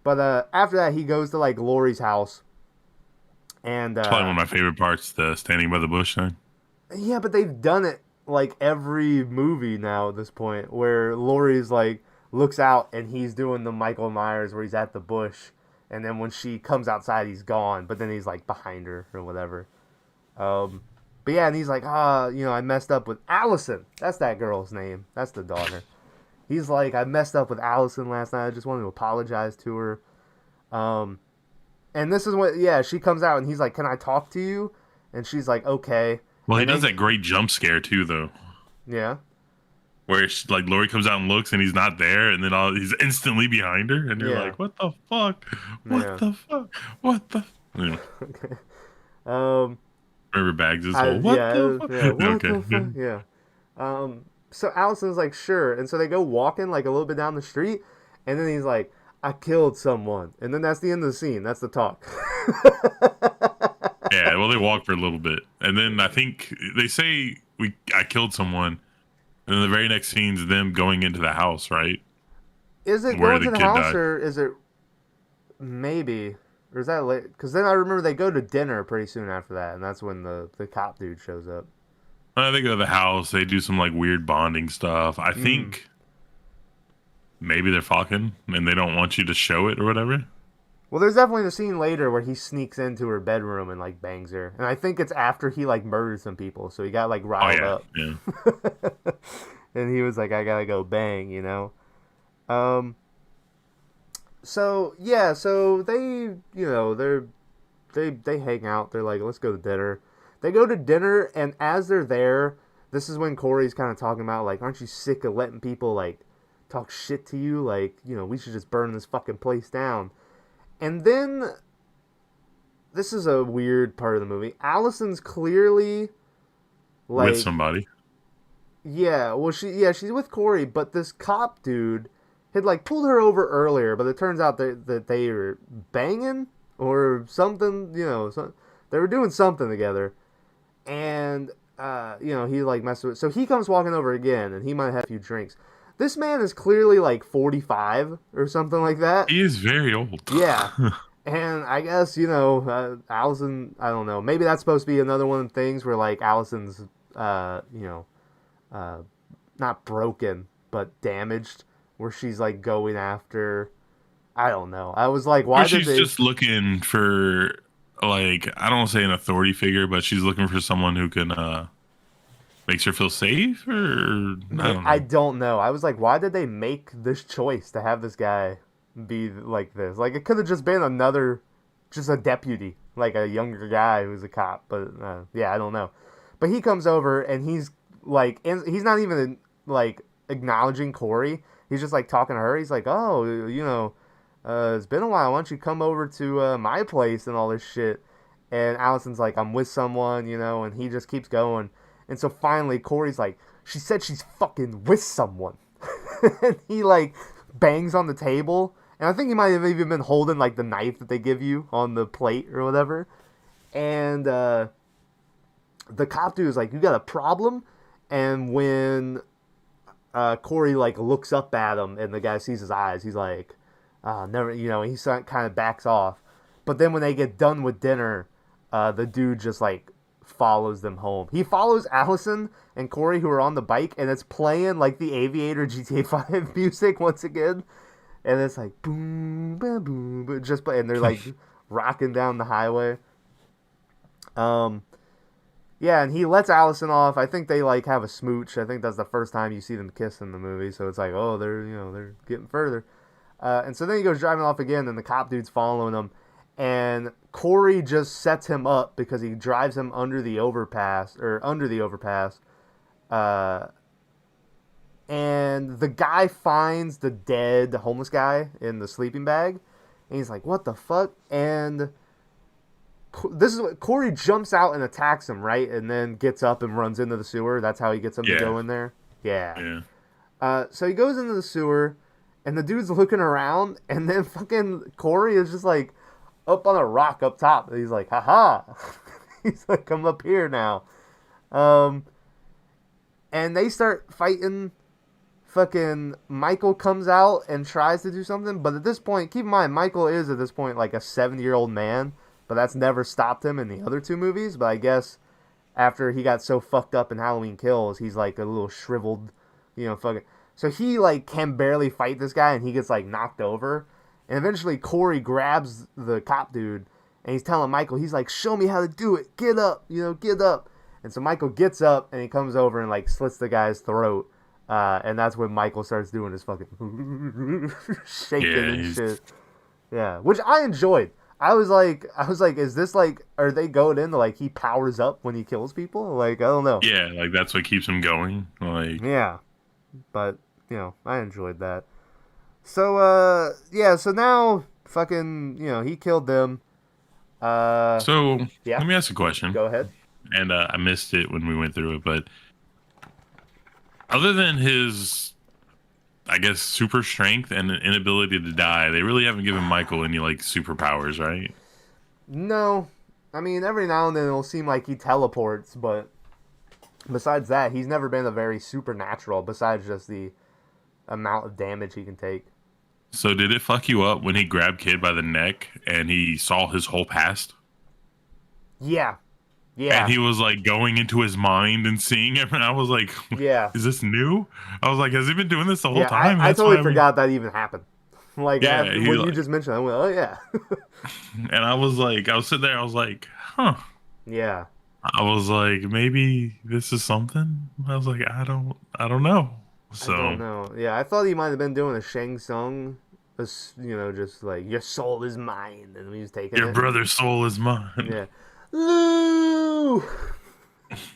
But after that, he goes to like Lori's house. And it's probably one of my favorite parts, the standing by the bush thing. Yeah, but they've done it like every movie now at this point, where Lori's like looks out and he's doing the Michael Myers where he's at the bush, and then when she comes outside, he's gone, but then he's like behind her or whatever. But yeah, and he's like, I messed up with Allison. That's that girl's name. That's the daughter. He's like, I messed up with Allison last night. I just wanted to apologize to her. And this is what, she comes out and he's like, can I talk to you? And she's like, okay. Well, he does that great jump scare too, though. Yeah. Where like Lori comes out and looks and he's not there, and then he's instantly behind her, and you're like, what the fuck? What the fuck? What the? Anyway. Okay. Remember Bags' whole what the fuck? Yeah, what the fuck? Yeah. So Allison's like, sure. And so they go walking like a little bit down the street, and then he's like, I killed someone. And then that's the end of the scene. That's the talk. Yeah, well, they walk for a little bit, and then I think they say I killed someone, and then the very next scene's them going into the house, right, Is it where going the to the kid house died. or is it maybe? Or is that late? Because then I remember they go to dinner pretty soon after that, and that's when the cop dude shows up. They go to the house. They do some like weird bonding stuff. I Mm. think maybe they're fucking, and they don't want you to show it or whatever. Well, there's definitely the scene later where he sneaks into her bedroom and like bangs her, and I think it's after he like murdered some people, so he got like Oh riled yeah, up, yeah. and he was like, "I gotta go bang," you know. Um. So yeah, so they hang out. They're like, "Let's go to dinner." They go to dinner, and as they're there, this is when Corey's kind of talking about like, "Aren't you sick of letting people like talk shit to you? Like, we should just burn this fucking place down." And then this is a weird part of the movie. Allison's clearly With like, somebody. yeah, well, she's with Corey, but this cop dude had like pulled her over earlier, but it turns out that they were banging or something. They were doing something together, and he like messed with. So he comes walking over again, and he might have a few drinks. This man is clearly like 45 or something like that. He is very old. Yeah. And I guess, Allison, I don't know. Maybe that's supposed to be another one of the things where, like, Allison's, uh, not broken, but damaged, where she's, like, going after. I don't know. I was like, Or why did she's they. just looking for like I don't want to say an authority figure, but she's looking for someone who can makes her feel safe, or I don't I know. don't know. I was like, why did they make this choice to have this guy be like this? Like, it could have just been just a deputy, like a younger guy who's a cop. But yeah, I don't know. But he comes over and he's like, he's not even like acknowledging Corey. He's just like talking to her. He's like, oh, it's been a while. Why don't you come over to my place and all this shit? And Allison's like, I'm with someone, and he just keeps going. And so finally, Corey's like, she said she's fucking with someone. And he like bangs on the table. And I think he might have even been holding like the knife that they give you on the plate or whatever. And the cop dude is like, "You got a problem?" And when Corey like looks up at him and the guy sees his eyes, he's like, never, he kind of backs off. But then when they get done with dinner, the dude just like follows them home. He follows Allison and Corey who are on the bike, and it's playing like the Aviator GTA 5 music once again, and it's like boom, boom, boom, boom, just play, and they're like rocking down the highway. Um, yeah, and he lets Allison off. I think they like have a smooch. I think that's the first time you see them kiss in the movie. So it's like, oh, they're getting further. And so then he goes driving off again, and the cop dude's following him. And Corey just sets him up because he drives him under the overpass. Uh, and the guy finds the dead homeless guy in the sleeping bag. And he's like, what the fuck? And this is what Corey jumps out and attacks him, right? And then gets up and runs into the sewer. That's how he gets him to Yeah, go in there. Yeah. yeah. So he goes into the sewer, and the dude's looking around, and then fucking Corey is just like up on a rock up top. And he's like, haha. He's like, come up here now. Um, and they start fighting. Fucking Michael comes out and tries to do something, but at this point, keep in mind, Michael is at this point like a 70-year-old man, but that's never stopped him in the other two movies. But I guess after he got so fucked up in Halloween Kills, he's like a little shriveled, fucking. So he like can barely fight this guy, and he gets like knocked over, and eventually Corey grabs the cop dude, and he's telling Michael, he's like, "Show me how to do it. Get up, get up." And so Michael gets up and he comes over and like slits the guy's throat. And that's when Michael starts doing his fucking shaking Yeah, and he's shit. Yeah, which I enjoyed. I was like, is this like, are they going into like he powers up when he kills people? Like, I don't know. yeah, like that's what keeps him going. Like, Yeah, but I enjoyed that. So, yeah. So now, fucking, he killed them. so Yeah. let me ask a question, Go ahead. and I missed it when we went through it, but other than his, I guess, super strength and an inability to die. They really haven't given Michael any like superpowers, right? No, I mean every now and then it'll seem like he teleports, but besides that, he's never been a very supernatural. Besides just the amount of damage he can take. So did it fuck you up when he grabbed Kid by the neck and he saw his whole past? Yeah, And yeah, he was like going into his mind and seeing it, and I was like, yeah, "Is this new?" I was like, "Has he been doing this the whole yeah. time?" I That's totally why we, forgot that even happened. Like yeah. after, He when you like, just mentioned, it, I went, oh yeah, and I was like, I was sitting there, I was like, "Huh." yeah. I was like, maybe this is something. I was like, I don't know. I don't So know. Yeah, I thought he might have been doing a Shang Tsung, just like your soul is mine, and he was taking your it. brother's soul is mine, Yeah. Lou.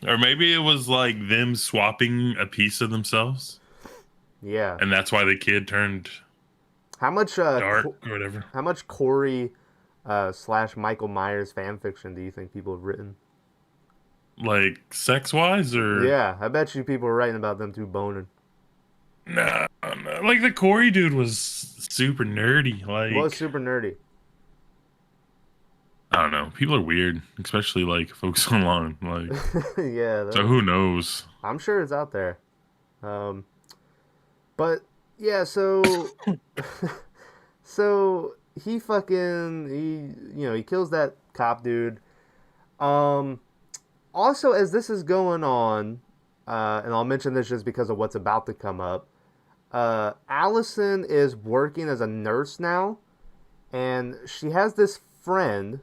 or maybe it was like them swapping a piece of themselves, Yeah. and that's why the kid turned How much dark or whatever. how much Corey slash Michael Myers fan fiction do you think people have written? Like sex wise, or Yeah, I bet you people are writing about them two boning. nah, nah. Like the Corey dude was super nerdy. Was Like super nerdy. I don't know. People are weird, especially like folks online. Like Yeah, so, who knows? I'm sure it's out there. Um, but yeah, so he fucking he kills that cop dude. Um, Also, as this is going on, and I'll mention this just because of what's about to come up. Allison is working as a nurse now, and she has this friend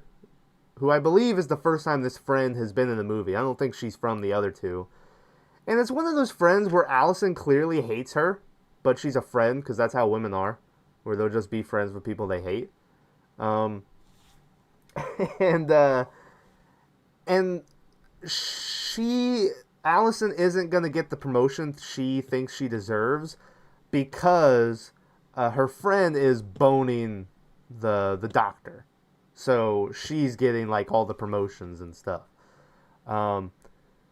who I believe is the first time this friend has been in the movie. I don't think she's from the other two. And it's one of those friends where Allison clearly hates her, but she's a friend because that's how women are, where they'll just be friends with people they hate. Um, and and she Allison isn't gonna get the promotion she thinks she deserves because her friend is boning the doctor, so she's getting like all the promotions and stuff. Um,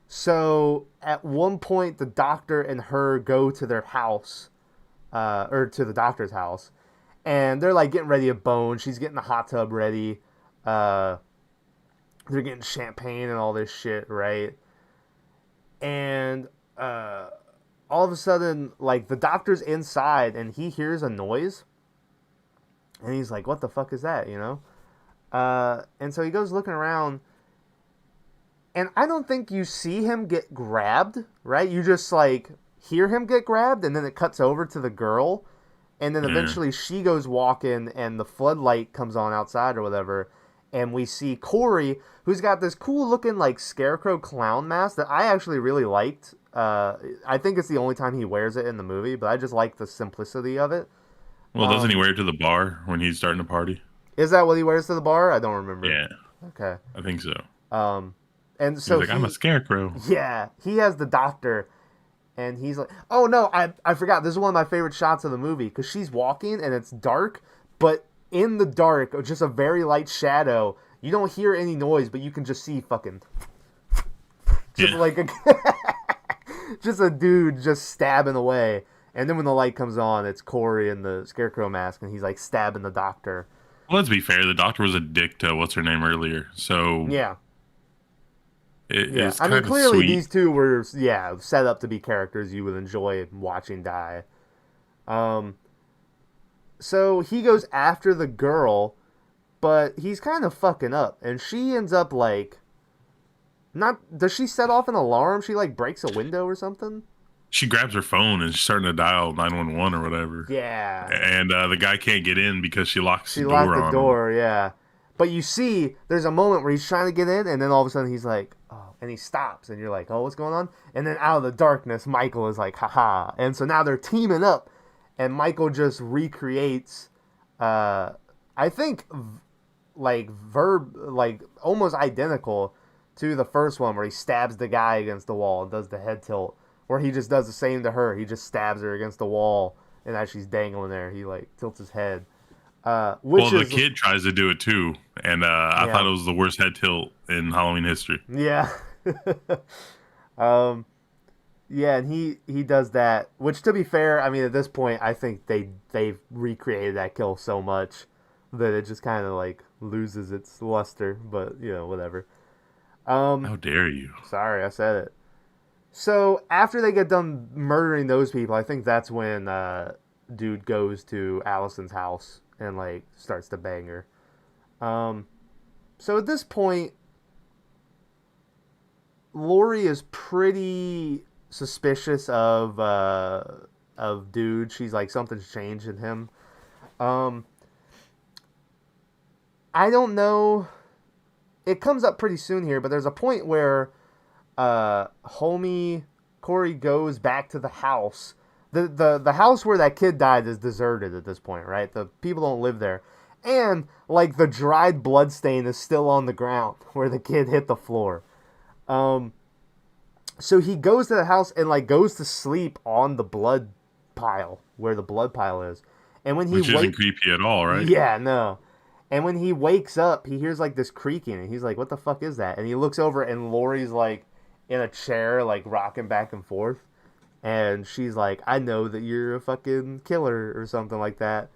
so at one point, the doctor and her go to their house, or to the doctor's house, and they're like getting ready to bone. She's getting the hot tub ready. They're getting champagne and all this shit, right? And all of a sudden, like the doctor's inside and he hears a noise, and he's like, "What the fuck is that?" And so he goes looking around, and I don't think you see him get grabbed, right? You just like hear him get grabbed, and then it cuts over to the girl, and then Yeah. eventually she goes walking, and the floodlight comes on outside or whatever, and we see Corey, who's got this cool looking like scarecrow clown mask that I actually really liked. I think it's the only time he wears it in the movie, but I just like the simplicity of it. Well, doesn't he wear it to the bar when he's starting to party? Is that what he wears to the bar? I don't remember. Yeah, Okay. I think so. And He's so like, I'm a scarecrow. yeah, he has the doctor, and he's like, oh no, I forgot. This is one of my favorite shots of the movie because she's walking and it's dark, but in the dark, just a very light shadow. You don't hear any noise, but you can just see fucking just Yeah. like a just a dude just stabbing away. And then when the light comes on, it's Corey in the scarecrow mask, and he's like stabbing the doctor. Well, let's be fair. The doctor was a dick to what's her name earlier, so Yeah, yeah. it's I mean, kind of clearly sweet. these two were set up to be characters you would enjoy watching die. So he goes after the girl, but he's kind of fucking up, and she ends up like not. Does she set off an alarm? She like breaks a window or something. She grabs her phone and she's starting to dial 911 or whatever. Yeah, And the guy can't get in because she locks she the locked door the on him. door. Yeah, but you see, there's a moment where he's trying to get in, and then all of a sudden he's like, "Oh," and he stops, and you're like, "Oh, what's going on?" And then out of the darkness, Michael is like, "Haha!" And so now they're teaming up, and Michael just recreates, I think, like almost identical to the first one where he stabs the guy against the wall and does the head tilt, where he just does the same to her. He just stabs her against the wall, and as she's dangling there, he like tilts his head. Which Well, the is kid tries to do it too, and I Yeah. thought it was the worst head tilt in Halloween history. yeah. um, Yeah, and he does that. Which, to be fair, I mean, at this point, I think they've recreated that kill so much that it just kind of like loses its luster. But whatever. How dare you? Sorry, I said it. So after they get done murdering those people, I think that's when dude goes to Allison's house and like starts to bang her. So at this point, Lori is pretty suspicious of dude. She's like, something's changed in him. Um, I don't know. It comes up pretty soon here, but there's a point where homie Corey goes back to the house. The house where that kid died is deserted at this point, right? The people don't live there. And like the dried blood stain is still on the ground where the kid hit the floor. So he goes to the house and like goes to sleep on the blood pile where the blood pile is. And when he Which isn't creepy at all, right? Yeah, no. And when he wakes up, he hears like this creaking and he's like, "What the fuck is that?" And he looks over and Lori's like in a chair like rocking back and forth. And she's like, "I know that you're a fucking killer," or something like that.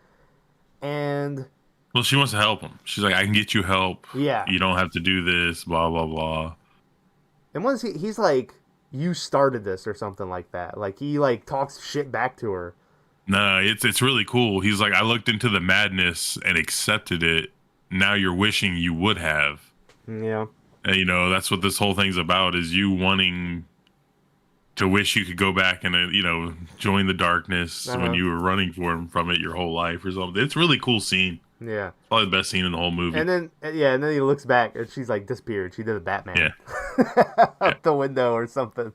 And Well, she wants to help him. She's like, I can get you help. yeah. You don't have to do this, blah, blah, blah. And once he's like, "You started this," or something like that. Like he like talks shit back to her. No, it's really cool. He's like, I looked into the madness and accepted it. Now you're wishing you would have. Yeah. And, that's what this whole thing's about, is you wanting to wish you could go back and, join the darkness when you were running from it your whole life or something. It's a really cool scene. Yeah. Probably the best scene in the whole movie. And then he looks back and she's like disappeared. She did a Batman. Yeah. Out the window or something.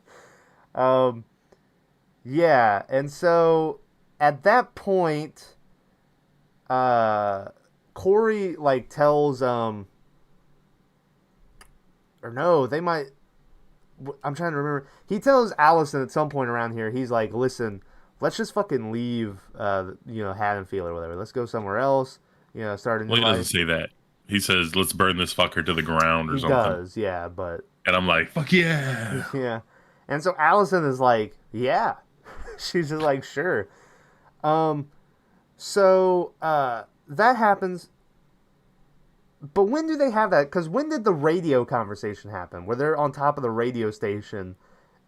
Yeah, and so at that point, Corey like tells or no, they might. I'm trying to remember. He tells Allison at some point around here. He's like, "Listen, let's just fucking leave, Haddonfield or whatever. Let's go somewhere else. Start a new Well, he life." doesn't say that. He says, let's burn this fucker to the ground or He something. does, yeah, but And I'm like, fuck yeah. yeah. And so Allison is like, yeah. She's just like, sure. So that happens. But when do they have that? Because when did the radio conversation happen? Where they're on top of the radio station,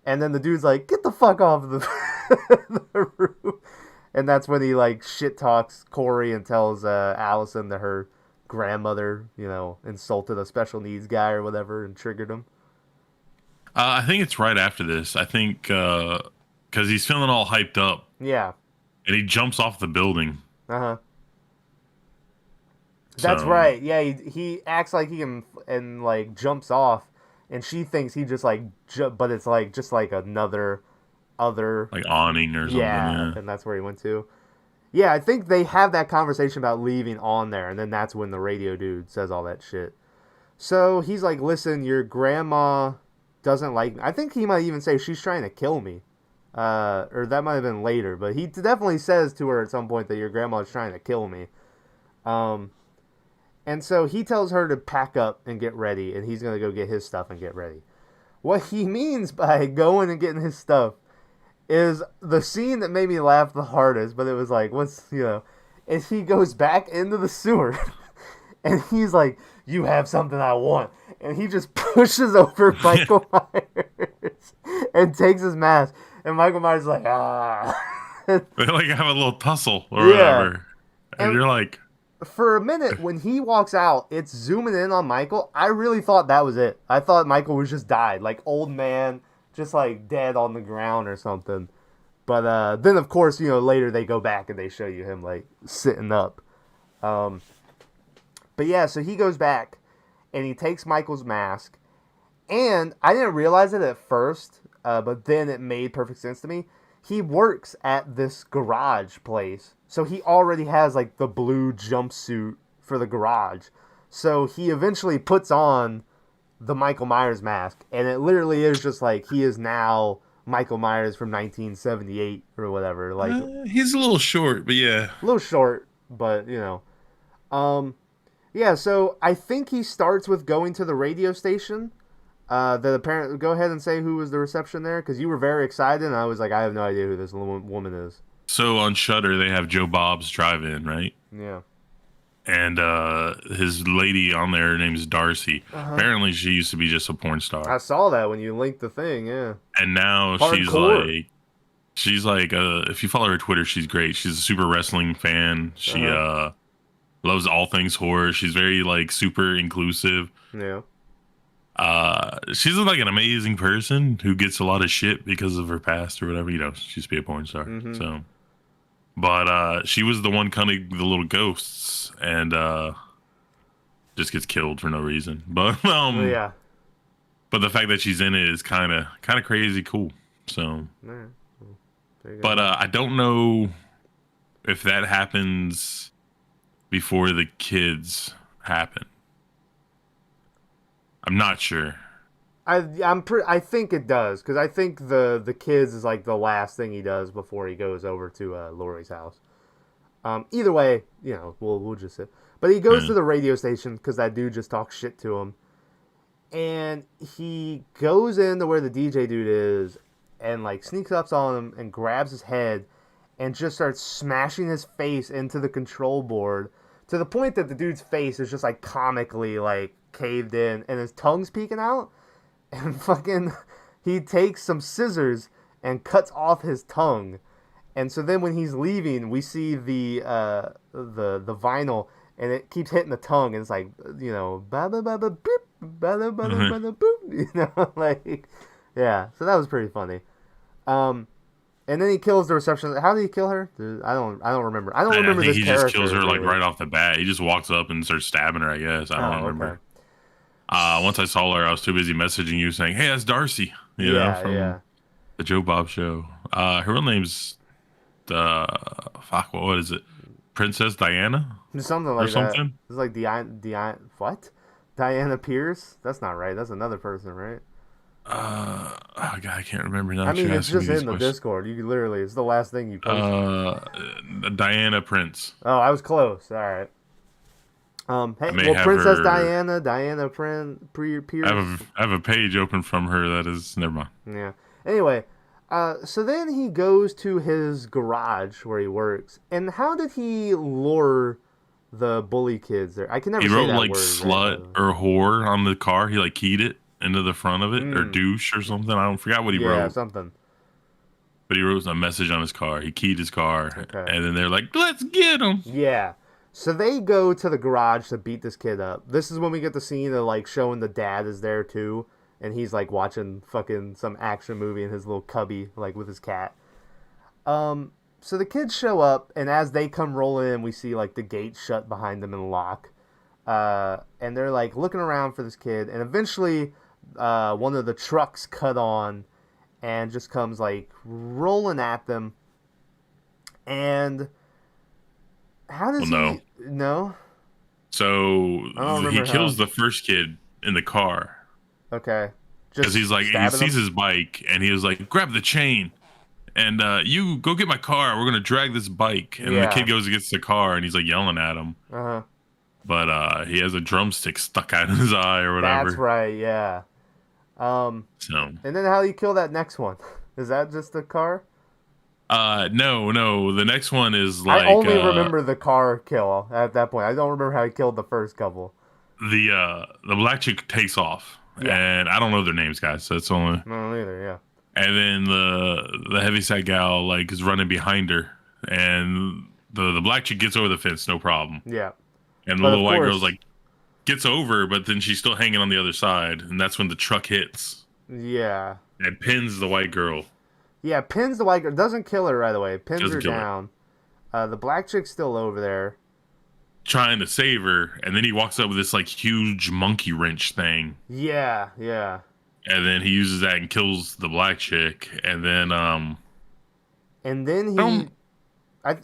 and then the dude's like, "Get the fuck off the, the roof," and that's when he like shit talks Corey and tells Allison that her grandmother, insulted a special needs guy or whatever and triggered him. I think it's right after this. I think because he's feeling all hyped up. Yeah. And he jumps off the building. Uh-huh. That's right. Yeah, he acts like he can and like jumps off, and she thinks he just like but it's like just like another other like awning or something. Yeah, and that's where he went to. Yeah, I think they have that conversation about leaving on there, and then that's when the radio dude says all that shit. So he's like, "Listen, your grandma doesn't like me." I think he might even say she's trying to kill me. Or that might have been later, but he definitely says to her at some point that your grandma is trying to kill me. And so he tells her to pack up and get ready, and he's going to go get his stuff and get ready. What he means by going and getting his stuff is the scene that made me laugh the hardest, but it was like, is he goes back into the sewer, and he's like, "You have something I want." And he just pushes over Michael Myers and takes his mask. And Michael Myers is like, "Ah." They like have a little tussle or whatever. And you're like... For a minute, when he walks out, it's zooming in on Michael. I really thought that was it. I thought Michael was just died. Like, old man, just like dead on the ground or something. But then, of course, later they go back and they show you him, like, sitting up. But yeah, so he goes back and he takes Michael's mask. And I didn't realize it at first, but then it made perfect sense to me. He works at this garage place. So he already has like the blue jumpsuit for the garage. So he eventually puts on the Michael Myers mask. And it literally is just like he is now Michael Myers from 1978 or whatever. Like he's a little short, but yeah. A little short, but yeah, so I think he starts with going to the radio station. The parent, go ahead and say who was the reception there, because you were very excited, and I was like, I have no idea who this woman is. So on Shutter, they have Joe Bob's Drive-In, right? Yeah. And his lady on there, her name is Darcy. Uh-huh. Apparently, she used to be just a porn I star, saw that when you linked the thing. Yeah. and now Hardcore. she's like, if you follow her Twitter, she's great. She's a super wrestling fan. She Uh-huh. loves all things horror. She's very like super inclusive. Yeah. She's like an amazing person who gets a lot of shit because of her past or whatever. You know, she used to be a porn star. Mm-hmm. So, but she was the one cutting the little ghosts, and just gets killed for no reason. But Yeah. but the fact that she's in it is kind of crazy cool. So, Yeah. There you go. but I don't know if that happens before the kids happen. I'm not sure. I think it does, because I think the kids is like the last thing he does before he goes over to Lori's house. Either way, you know, we'll just sit. But he goes to the radio station because that dude just talks shit to him, and he goes into where the DJ dude is, and like sneaks up on him and grabs his head, and just starts smashing his face into the control board to the point that the dude's face is just like comically like caved in, and his tongue's peeking out. And fucking, he takes some scissors and cuts off his tongue. And so then when he's leaving, we see the vinyl, and it keeps hitting the tongue, and it's like, you know, ba ba ba ba boop, ba ba ba ba ba boop, you know, like, yeah. So that was pretty funny. And then he kills the receptionist. How did he kill her? I don't remember. I don't remember this character. He just kills her like right off the bat. He just walks up and starts stabbing her. I guess I don't remember. Okay. Once I saw her, I was too busy messaging you saying, "Hey, that's Darcy." You know, from the Joe Bob show. Her real name's what is it? Princess Diana? Something like or something? that. It's like what? Diana Pierce? That's not right. That's another person, right? Oh God, I can't remember now. I mean, it's just in the Discord. You literally, it's the last thing you posted. Diana Prince. Oh, I was close. All right. Hey, well, Princess Diana Pierce. I have a page open from her that is never mind. Yeah. Anyway, so then he goes to his garage where he works, and how did he lure the bully kids there? I can never. He say wrote that like word, slut or whore on the car. He like keyed it into the front of it, or douche or something. I don't forgot what he wrote. Yeah, something. But he wrote a message on his car. He keyed his car, and then they're like, "Let's get him." Yeah. So they go to the garage to beat this kid up. This is when we get the scene of like showing the dad is there too, and he's like watching fucking some action movie in his little cubby, like with his cat. So the kids show up, and as they come rolling in, we see like the gate shut behind them and lock. And they're like looking around for this kid, and eventually one of the trucks cut on and just comes like rolling at them. And how does he? No. So he kills the first kid in the car. Okay. Because he's like, he sees his bike, and he was like, grab the chain, and you go get my car. We're gonna drag this bike. And the kid goes and gets the car, and he's like yelling at him. But he has a drumstick stuck out of his eye or whatever. That's right. Yeah. And then how do you kill that next one? Is that just the car? No. The next one is like, I only remember the car kill at that point. I don't remember how he killed the first couple. The black chick takes off, and I don't know their names, guys. So it's only no either. Yeah. And then the heavyset gal like is running behind her, and the black chick gets over the fence, no problem. Yeah. And the little white girl's like gets over, but then she's still hanging on the other side, and that's when the truck hits. Yeah. And pins the white girl. Yeah, pins the white girl. Doesn't kill her right away. Pins her down. The black chick's still over there, trying to save her, and then he walks up with this like huge monkey wrench thing. Yeah. And then he uses that and kills the black chick, and then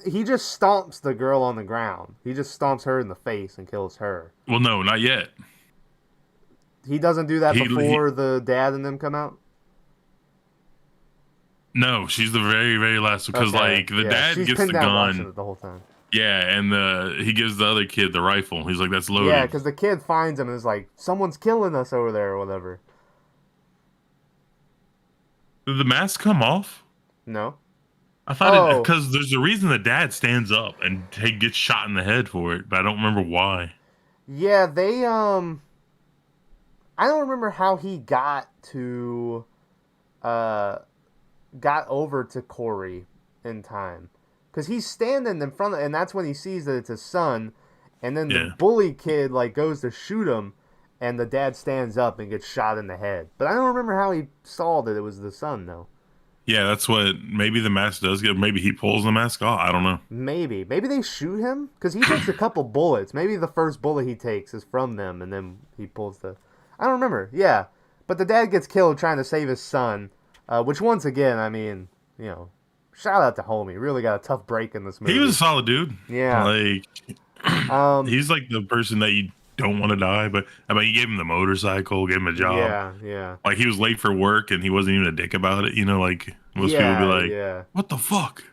he just stomps the girl on the ground. He just stomps her in the face and kills her. Well, no, not yet. He doesn't do that before the dad and them come out? No, she's the very, very last, because like the dad gets the gun the whole time. Yeah, and he gives the other kid the rifle. He's like, that's loaded. Yeah, because the kid finds him and is like, someone's killing us over there or whatever. Did the mask come off? No. I thought it Oh, because there's a reason the dad stands up and he gets shot in the head for it, but I don't remember why. yeah, they I don't remember how he uh got over to Corey in time. Cuz he's standing in front of, and that's when he sees that it's his son, and then the Yeah, bully kid like goes to shoot him, and the dad stands up and gets shot in the head. But I don't remember how he saw that it was the son though. yeah, that's what maybe the mask does get. Maybe he pulls the mask off. I don't know. Maybe they shoot him because he takes a couple bullets. Maybe the first bullet he takes is from them, and then he pulls the. I don't remember. Yeah, but the dad gets killed trying to save his son, which once again, I mean, shout out to homie. Really got a tough break in this He was a movie. solid dude. Yeah. Like Um. he's like the person that you don't want to die, but I mean, you gave him the motorcycle, gave him a job. Yeah. Yeah. Like he was late for work and he wasn't even a dick about it. Like most people would be Yeah. like, Yeah. "What the fuck?"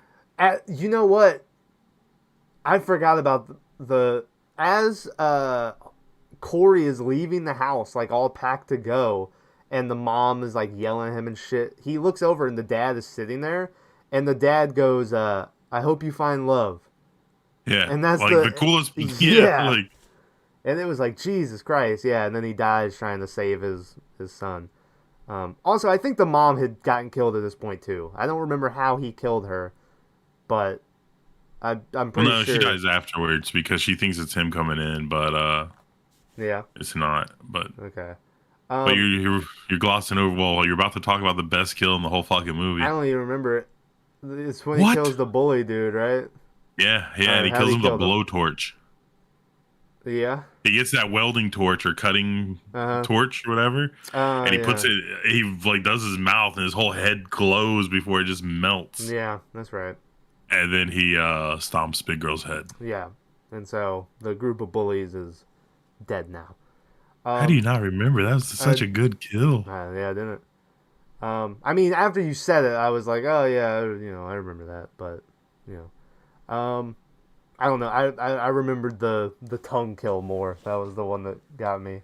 You know what? I forgot about the as Corey is leaving the house, like all packed to go, and the mom is like yelling at him and shit. He looks over and the dad is sitting there, and the dad goes, "I hope you find love." Yeah, And that's like the coolest. Yeah, yeah. like And it was like Jesus Christ, yeah. And then he dies trying to save his son. Also, I think the mom had gotten killed at this point too. I don't remember how he killed her, but I'm well, pretty no, she sure. dies afterwards because she thinks it's him coming in, but Yeah. it's not. But Okay. but Um, you're glossing over. Well, you're about to talk about the best kill in the whole fucking I movie. don't even remember it. It's when he What? kills the bully dude, right? Yeah, yeah, and he How'd kills he him with a kill them? blowtorch. Yeah. He gets that welding torch or cutting Uh torch or whatever, huh. and he puts Yeah. it. He like does his mouth, and his whole head glows before it just melts. Yeah, that's right. And then he stomps Big Girl's head. Yeah. And so the group of bullies is dead now. How do you Um, not remember? That was uh, such a good kill. yeah, didn't it? I mean, after you said it, I was like, oh yeah, I remember that, but you I don't know. I remembered the tongue kill more. That was the one that got me.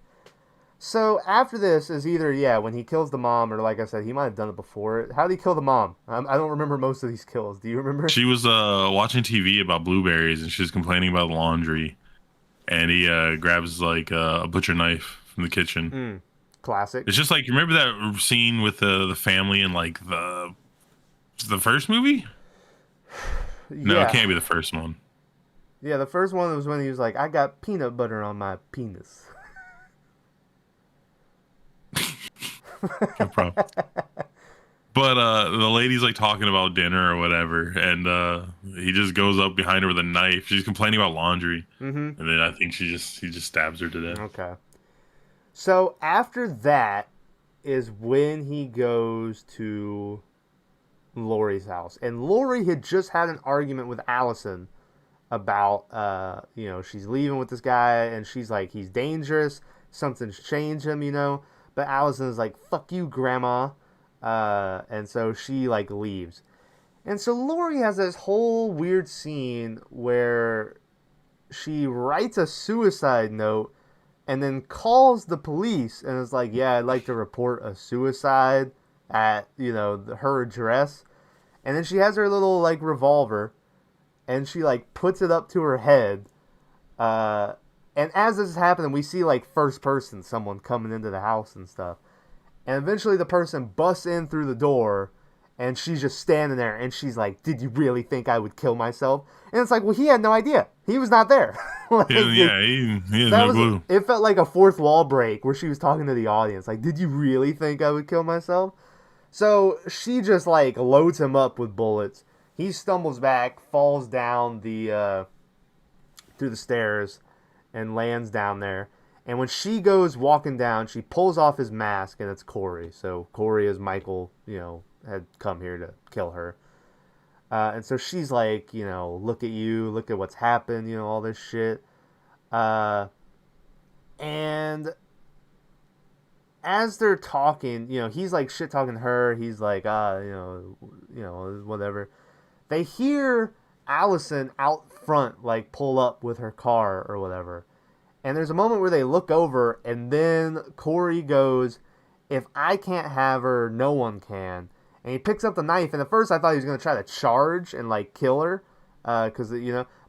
So after this is either when he kills the mom, or like I said, he might have done it before it. How did he kill the mom? I don't remember most of these kills. Do you remember? She was watching TV about blueberries, and she's complaining about laundry. And he grabs like a butcher knife from the kitchen. Classic. It's just like you remember that scene with the family in like the first movie. No, it Yeah. can't be the first one. Yeah, the first one was when he was like, I got peanut butter on my penis. No problem. But the lady's like talking about dinner or whatever, and he just goes up behind her with a knife. She's complaining about laundry, Mm-hmm. and then I think he just stabs her to death. Okay. So after that is when he goes to Lori's house. And Lori had just had an argument with Allison about, she's leaving with this guy, and she's like, he's dangerous. Something's changed him. But Allison is like, fuck you, Grandma. And so she, like, leaves. And so Lori has this whole weird scene where she writes a suicide note and then calls the police and is like, yeah, I'd like to report a suicide at, her address. And then she has her little, like, revolver, and she, like, puts it up to her head. And as this is happening, we see, like, first person, someone coming into the house and stuff. And eventually the person busts in through the door, and she's just standing there, and she's like, did you really think I would kill myself? And it's like, well, he had no idea. He was not there. Like, Yeah, he has no clue. it felt like a fourth wall break where she was talking to the audience. Like, did you really think I would kill myself? So she just, like, loads him up with bullets. He stumbles back, falls down through the stairs, and lands down there. And when she goes walking down, she pulls off his mask, and it's Corey. So Corey is Michael, had come here to kill her. And so she's like, look at you, look at what's happened, all this shit. And as they're talking, he's like shit talking to her. He's like, whatever. They hear Allison out front, like, pull up with her car or whatever. And there's a moment where they look over, and then Corey goes, if I can't have her, no one can. And he picks up the knife, and at first I thought he was going to try to charge and, like, kill her. Because,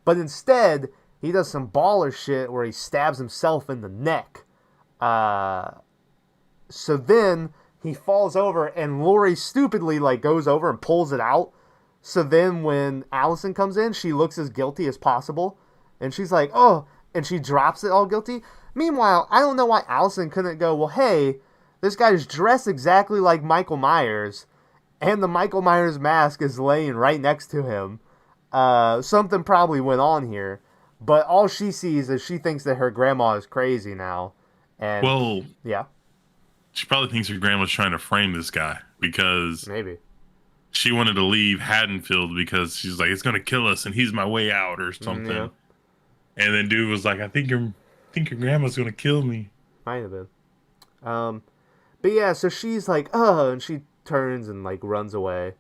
but instead, he does some baller shit where he stabs himself in the neck. So then he falls over, and Lori stupidly, like, goes over and pulls it out. So then when Allison comes in, she looks as guilty as possible. And she's like, oh, and she drops it all guilty. Meanwhile, I don't know why Allison couldn't go, well, hey, this guy's dressed exactly like Michael Myers, and the Michael Myers mask is laying right next to him. Something probably went on here. But all she sees is she thinks that her grandma is crazy now. And Well, yeah, she probably thinks her grandma's trying to frame this guy because maybe. she wanted to leave Haddonfield because she's like, it's going to kill us and he's my way out or something. Yeah. And then dude was like, I think your grandma's going to kill me. Might have been. But yeah, so she's like, oh, and she turns and, like, runs away.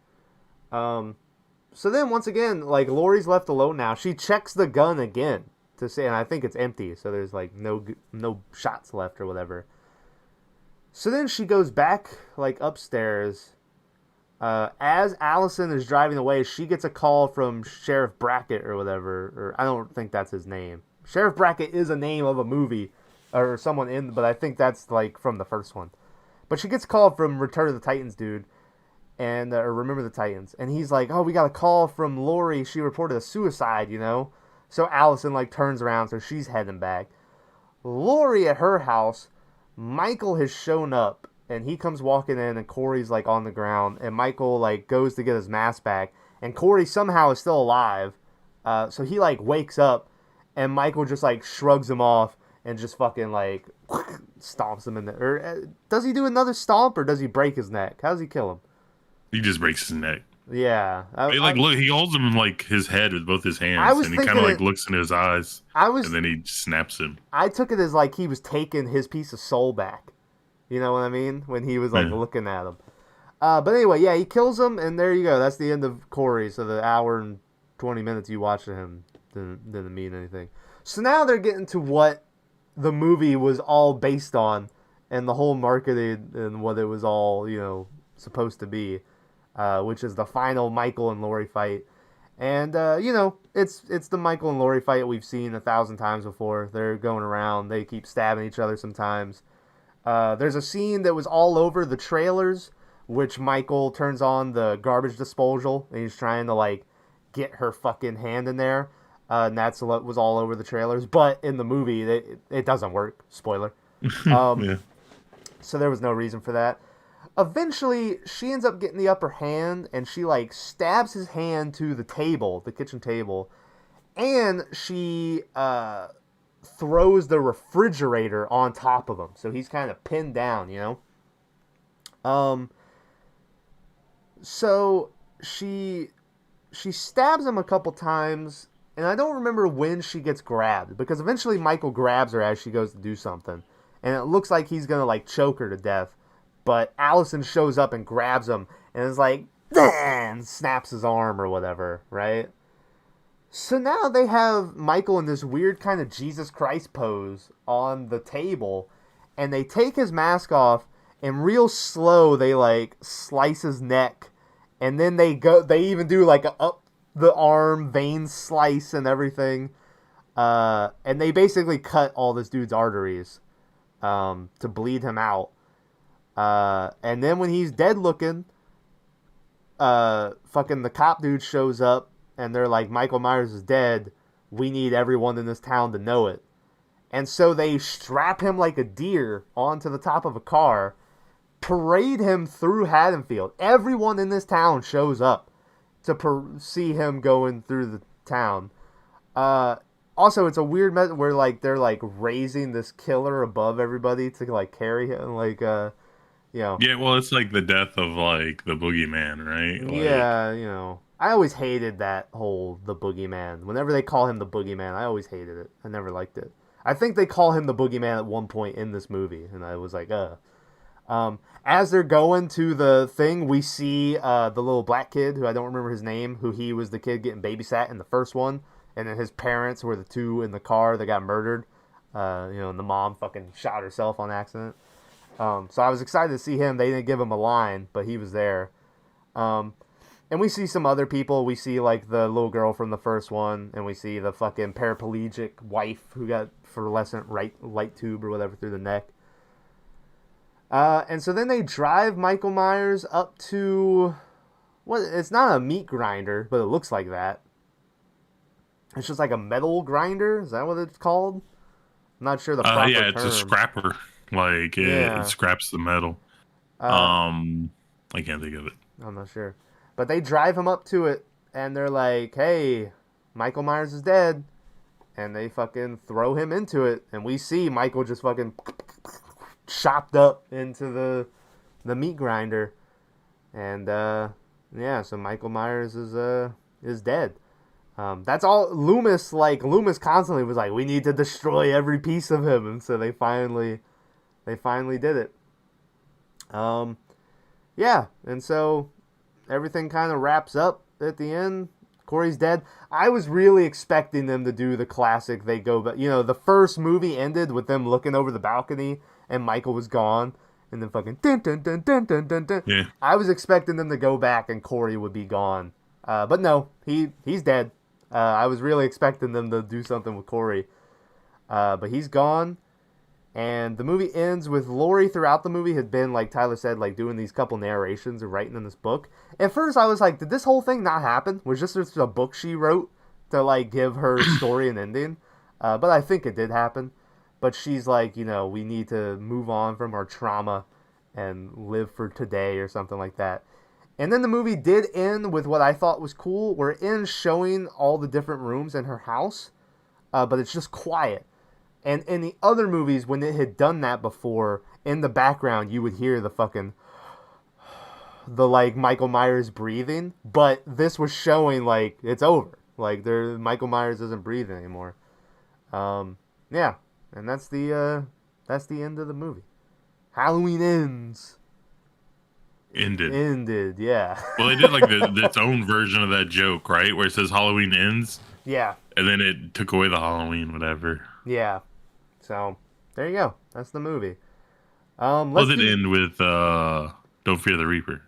So then, once again, like, Lori's left alone now. She checks the gun again to say, and I think it's empty, so there's, like, no shots left or whatever. So then she goes back, like, upstairs. As Allison is driving away, she gets a call from Sheriff Brackett or whatever, or I don't think that's his name. Sheriff Brackett is a name of a movie, or someone in, but I think that's, like, from the first one. But she gets called from Return of the Titans dude, and or Remember the Titans, and he's like, oh, we got a call from Lori, she reported a suicide, So Allison, like, turns around, so she's heading back. Lori at her house, Michael has shown up, and he comes walking in, and Corey's, like, on the ground, and Michael, like, goes to get his mask back, and Corey somehow is still alive, so he, like, wakes up, and Michael just, like, shrugs him off, and just fucking, like, stomps him in the... Or does he do another stomp, or does he break his neck? How does he kill him? He just breaks his neck. Yeah. Look, he holds him in, like, his head with both his hands, and he kind of, like, looks into his eyes, and then he snaps him. I took it as, like, he was taking his piece of soul back. You know what I mean? When he was, like, looking at him. But anyway, yeah, he kills him, and there you go. That's the end of Corey, so the hour and 20 minutes you watched him didn't mean anything. So now they're getting to what the movie was all based on, and the whole marketing and what it was all, supposed to be. Which is the final Michael and Lori fight. And, it's the Michael and Lori fight we've seen 1,000 times before. They're going around. They keep stabbing each other sometimes. There's a scene that was all over the trailers, which Michael turns on the garbage disposal, and he's trying to, like, get her fucking hand in there. And that's what was all over the trailers. But in the movie, it doesn't work. Spoiler. Yeah. So there was no reason for that. Eventually, she ends up getting the upper hand, and she, like, stabs his hand to the table, the kitchen table, and she throws the refrigerator on top of him, so he's kind of pinned down, So she stabs him a couple times, and I don't remember when she gets grabbed, because eventually Michael grabs her as she goes to do something, and it looks like he's gonna, like, choke her to death. But Allison shows up and grabs him and is like, and snaps his arm or whatever, right? So now they have Michael in this weird kind of Jesus Christ pose on the table, and they take his mask off, and real slow they, like, slice his neck, and then they even do, like, a up the arm vein slice and everything, and they basically cut all this dude's arteries to bleed him out. And then when he's dead looking, fucking the cop dude shows up, and they're like, Michael Myers is dead. We need everyone in this town to know it. And so they strap him like a deer onto the top of a car, parade him through Haddonfield. Everyone in this town shows up to see him going through the town. Also, it's a weird method where, like, they're, like, raising this killer above everybody to, like, carry him, like, Yeah, well, it's like the death of, like, the boogeyman, right? Like, yeah, I always hated that whole the boogeyman. Whenever they call him the boogeyman, I always hated it. I never liked it. I think they call him the boogeyman at one point in this movie, and I was like, As they're going to the thing, we see the little black kid, who I don't remember his name, who he was the kid getting babysat in the first one, and then his parents were the two in the car that got murdered. And the mom fucking shot herself on accident. So I was excited to see him. They didn't give him a line, but he was there. And we see some other people. We see like the little girl from the first one, and we see the fucking paraplegic wife who got fluorescent light tube or whatever through the neck. And so then they drive Michael Myers up to what? It's not a meat grinder, but it looks like that. It's just like a metal grinder. Is that what it's called? I'm not sure the proper Yeah, it's a term. scrapper. Like it Yeah. scraps the metal. Uh, I can't think of it. I'm not sure. But they drive him up to it, and they're like, hey, Michael Myers is dead. And they fucking throw him into it. And we see Michael just fucking chopped up into the meat grinder. And, yeah, so Michael Myers is dead. That's all Loomis constantly was like, we need to destroy every piece of him. And so they finally did it. Yeah, and so everything kind of wraps up at the end. Corey's dead. I was really expecting them to do the classic. They go, but the first movie ended with them looking over the balcony and Michael was gone, and then fucking dun dun dun dun dun dun dun. Yeah. I was expecting them to go back and Corey would be gone, but no, he's dead. I was really expecting them to do something with Corey, but he's gone. And the movie ends with Laurie throughout the movie had been, like Tyler said, like doing these couple narrations and writing in this book. At first I was like, did this whole thing not happen? Was just a book she wrote to like give her story an ending? But I think it did happen. But she's like, we need to move on from our trauma and live for today or something like that. And then the movie did end with what I thought was cool. Where it ends showing all the different rooms in her house, but it's just quiet. And in the other movies, when it had done that before, in the background, you would hear the like Michael Myers breathing. But this was showing like it's over. Like Michael Myers isn't breathing anymore. Yeah, and that's the end of the movie. Halloween ends. Ended. Yeah. Well, they did like its own version of that joke, right? Where it says Halloween ends. Yeah. And then it took away the Halloween, whatever. Yeah. So there you go. That's the movie. Well, it end with Don't Fear the Reaper.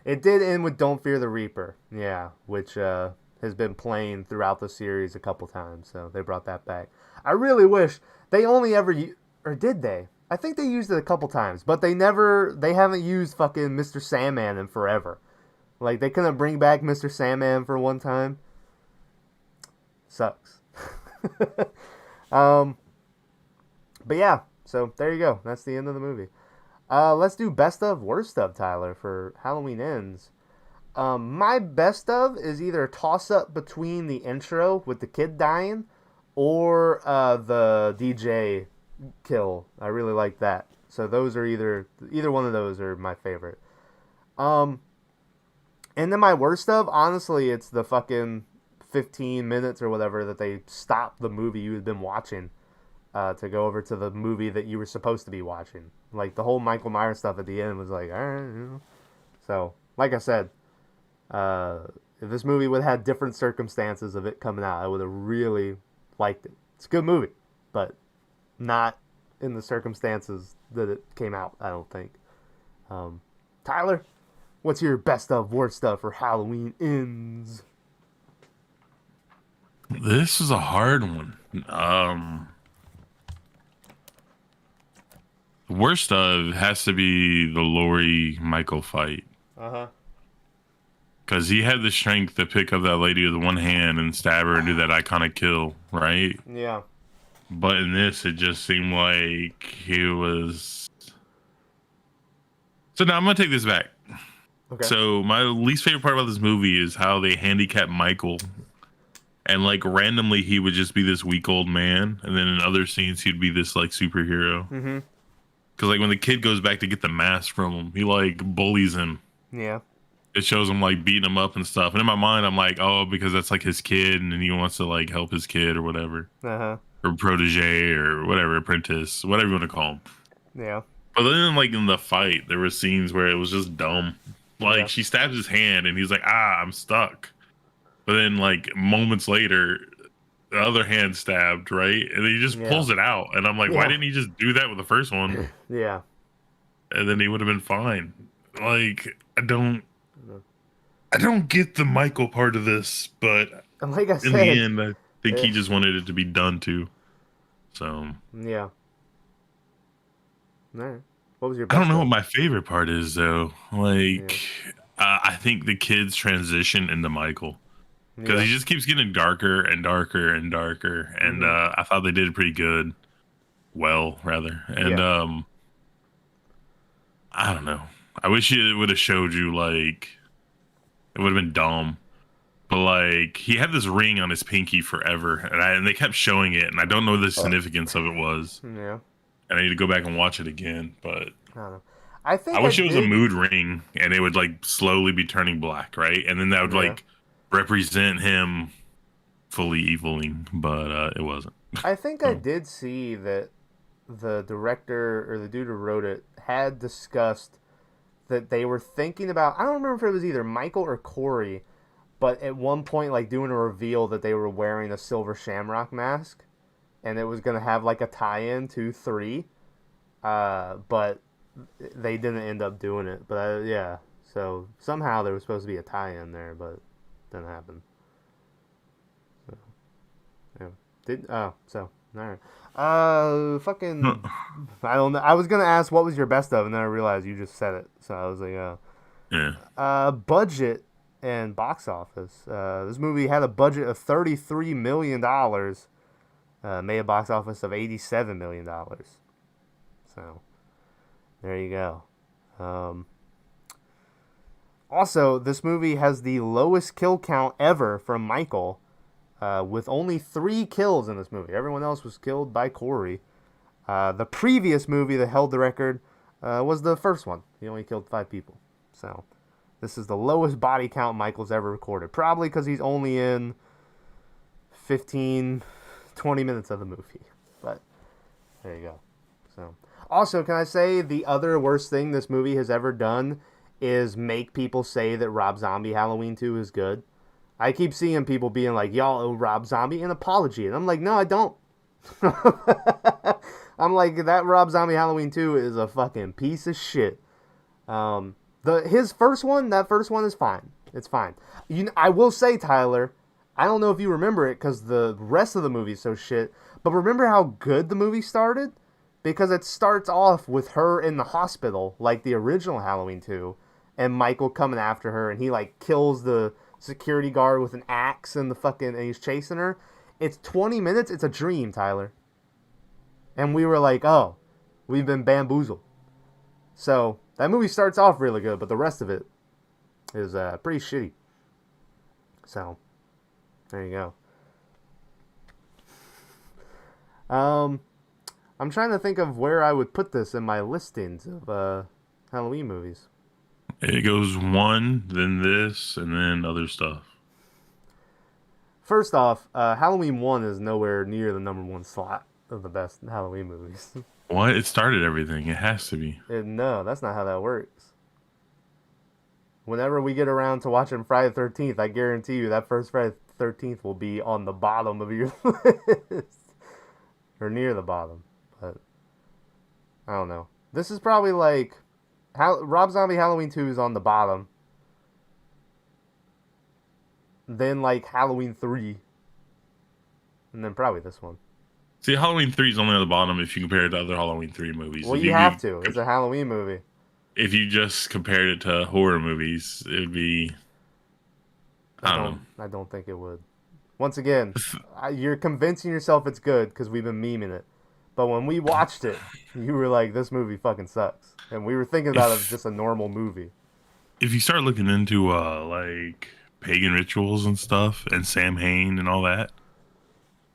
It did end with Don't Fear the Reaper. Yeah, which has been playing throughout the series a couple times. So they brought that back. I really wish they only ever or did they? I think they used it a couple times, but they haven't used fucking Mr. Sandman in forever. Like they couldn't bring back Mr. Sandman for one time. Sucks. But yeah, so there you go. That's the end of the movie. Let's do best of, worst of, Tyler, for Halloween Ends. My best of is either a toss-up between the intro with the kid dying or the DJ kill. I really like that. So those are either one of those are my favorite. And then my worst of, honestly, it's the fucking 15 minutes or whatever that they stopped the movie you had been watching to go over to the movie that you were supposed to be watching. Like, the whole Michael Myers stuff at the end was like, all right, So, like I said, if this movie would have had different circumstances of it coming out, I would have really liked it. It's a good movie, but not in the circumstances that it came out, I don't think. Tyler, what's your best of, worst of for Halloween Ends? This is a hard one. The worst of has to be the Laurie Michael fight. Because he had the strength to pick up that lady with one hand and stab her and do that iconic kill, right? Yeah. But in this, it just seemed like he was. So now I'm going to take this back. Okay. So my least favorite part about this movie is how they handicap Michael. And like randomly, he would just be this weak old man. And then in other scenes, he'd be this like superhero. Mm-hmm. Because like when the kid goes back to get the mask from him, he like bullies him. Yeah. It shows him like beating him up and stuff. And in my mind, I'm like, oh, because that's like his kid, and he wants to like help his kid or whatever, or protege or whatever, apprentice, whatever you want to call him. Yeah. But then, like in the fight, there were scenes where it was just dumb. Like she stabs his hand, and he's like, I'm stuck. But then, like moments later, the other hand stabbed, right, and he just pulls it out, and I'm like, why didn't he just do that with the first one? Yeah. And then he would have been fine. Like I don't. I don't get the Michael part of this, but And like I in the said, end, I think eh, he just wanted it to be done too. So yeah. All right. What was your I don't best know what of? my favorite part is though. Yeah. I think the kids transition into Michael because Yeah. he just keeps getting darker and darker and darker, and Mhm. I thought they did pretty good. Well, rather, and Yeah. I don't know. I wish it would have showed you like it would have been dumb. But like he had this ring on his pinky forever, and they kept showing it, and I don't know what the significance of it was, Yeah. and I need to go back and watch it again. But I don't know. I I think I wish it was a did. mood ring, and it would like slowly be turning black, right? And then that would Yeah. like represent him fully eviling, but it wasn't. I think I So did see that the director or the dude who wrote it had discussed that they were thinking about. I don't remember if it was either Michael or Corey, but at one point, like doing a reveal that they were wearing a silver Shamrock mask, and it was gonna have like a tie-in to 3. But they didn't end up doing it. But yeah, so somehow there was supposed to be a tie-in there, but it didn't happen. So yeah, did so all right. Fucking, I don't know. I was gonna ask what was your best of, and then I realized you just said it. So I was like, yeah, budget and box office. This movie had a budget of $33 million, made a box office of $87 million. So there you go. Um, Also, this movie has the lowest kill count ever from Michael, with only 3 kills in this movie. Everyone else was killed by Corey. The previous movie that held the record was the first one. He only killed 5 people. So this is the lowest body count Michael's ever recorded. Probably because he's only in 15, 20 minutes of the movie. But there you go. So also, can I say the other worst thing this movie has ever done is make people say that Rob Zombie Halloween 2 is good. I keep seeing people being like, y'all owe Rob Zombie an apology. And I'm like, no, I don't. I'm like, that Rob Zombie Halloween 2 is a fucking piece of shit. His first one, that first one is fine. It's fine. I will say, Tyler, I don't know if you remember it because the rest of the movie is so shit, but remember how good the movie started? Because it starts off with her in the hospital, like the original Halloween 2, and Michael coming after her, and he like kills the security guard with an axe and and he's chasing her. It's 20 minutes. It's a dream, Tyler. And we were like, oh, we've been bamboozled. So that movie starts off really good, but the rest of it is pretty shitty. So there you go. I'm trying to think of where I would put this in my listings of Halloween movies. it goes one, then this, and then other stuff. First off, Halloween 1 is nowhere near the number 1 slot of the best Halloween movies. What? It started everything. It has to be. No, that's not how that works. Whenever we get around to watching Friday the 13th, I guarantee you that first Friday the 13th will be on the bottom of your list. Or near the bottom. But I don't know. This is probably like Rob Zombie Halloween 2 is on the bottom. Then like Halloween 3. And then probably this one. See, Halloween 3 is only on the bottom if you compare it to other Halloween 3 movies. Well, you have to. It's a Halloween movie. If you just compared it to horror movies, it would be I don't know. I don't think it would. Once again, you're convincing yourself it's good because we've been memeing it. But when we watched it, you were like, "This movie fucking sucks," and we were thinking about it as just a normal movie. If you start looking into like pagan rituals and stuff and Sam Hain and all that,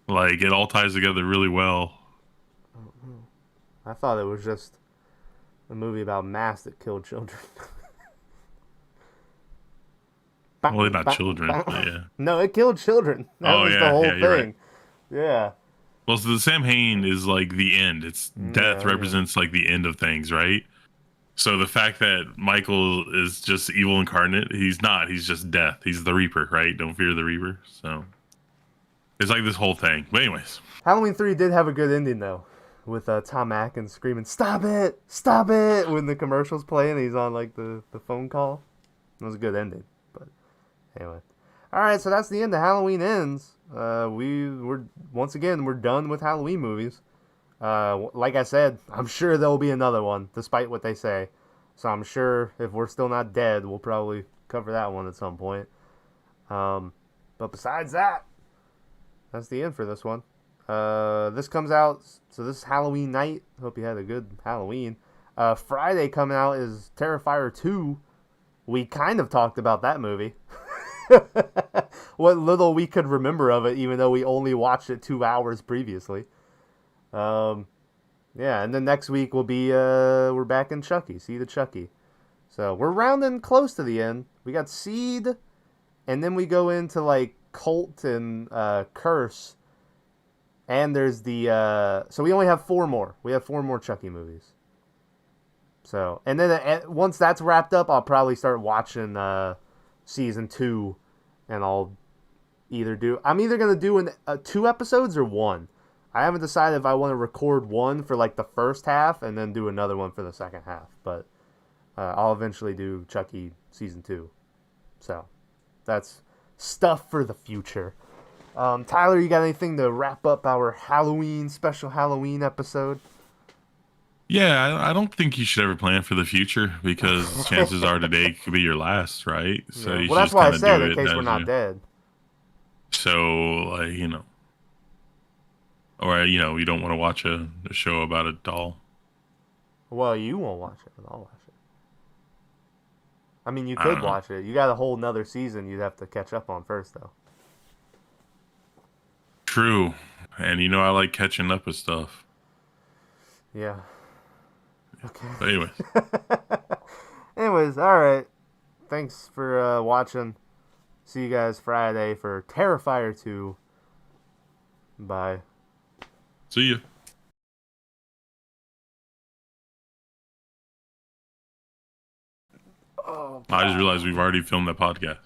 like it all ties together really well. I thought it was just a movie about masks that killed children. Well, they're not children, but yeah. No, it killed children. That Oh was the yeah, whole yeah, you're right. thing. Yeah. Well, so the Sam Hain is like the end. It's death Yeah, yeah. represents like the end of things, right? So the fact that Michael is just evil incarnate, he's not. He's just death. He's the Reaper, right? Don't fear the Reaper. So it's like this whole thing. But anyways, Halloween 3 did have a good ending, though. With Tom Atkins screaming, "Stop it! Stop it!" when the commercial's playing and he's on, like, the phone call. It was a good ending. But Anyway. All right, so that's the end of Halloween Ends. We're once again we're done with Halloween movies. Like I said, I'm sure there'll be another one, despite what they say. So I'm sure if we're still not dead, we'll probably cover that one at some point. But besides that, that's the end for this one. This comes out, so this is Halloween night. Hope you had a good Halloween. Friday coming out is Terrifier 2. We kind of talked about that movie. What little we could remember of it, even though we only watched it 2 hours previously. Yeah, and then next week will be, we're back in Chucky, Seed of Chucky. So we're rounding close to the end. We got Seed, and then we go into, like, Cult and Curse. And there's the, so we only have 4 more. We have 4 more Chucky movies. So, and then once that's wrapped up, I'll probably start watching season 2, and I'm either going to do 2 episodes or 1. I haven't decided if I want to record one for like the first half and then do another one for the second half, but I'll eventually do Chucky season 2. So, that's stuff for the future. Tyler, you got anything to wrap up our special Halloween episode? Yeah, I don't think you should ever plan for the future because chances are today could be your last, right? So Yeah. you Well, that's just why I kinda said do in it case we're as not you. dead. So, like, or you don't want to watch a show about a doll. Well, you won't watch it, but I'll watch it. I mean, you I could don't know. watch it. You got a whole nother season you'd have to catch up on first, though. True, and I like catching up with stuff. Yeah. Okay. But anyways, Anyways, all right. Thanks for watching. See you guys Friday for Terrifier 2. Bye. see you. Oh, I just realized we've already filmed that podcast.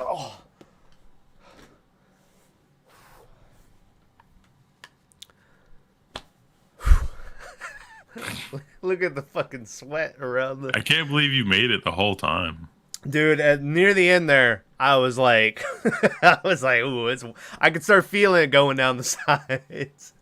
oh. Look at the fucking sweat around the... I can't believe you made it the whole time. Dude, near the end there, I was like, ooh, I could start feeling it going down the sides.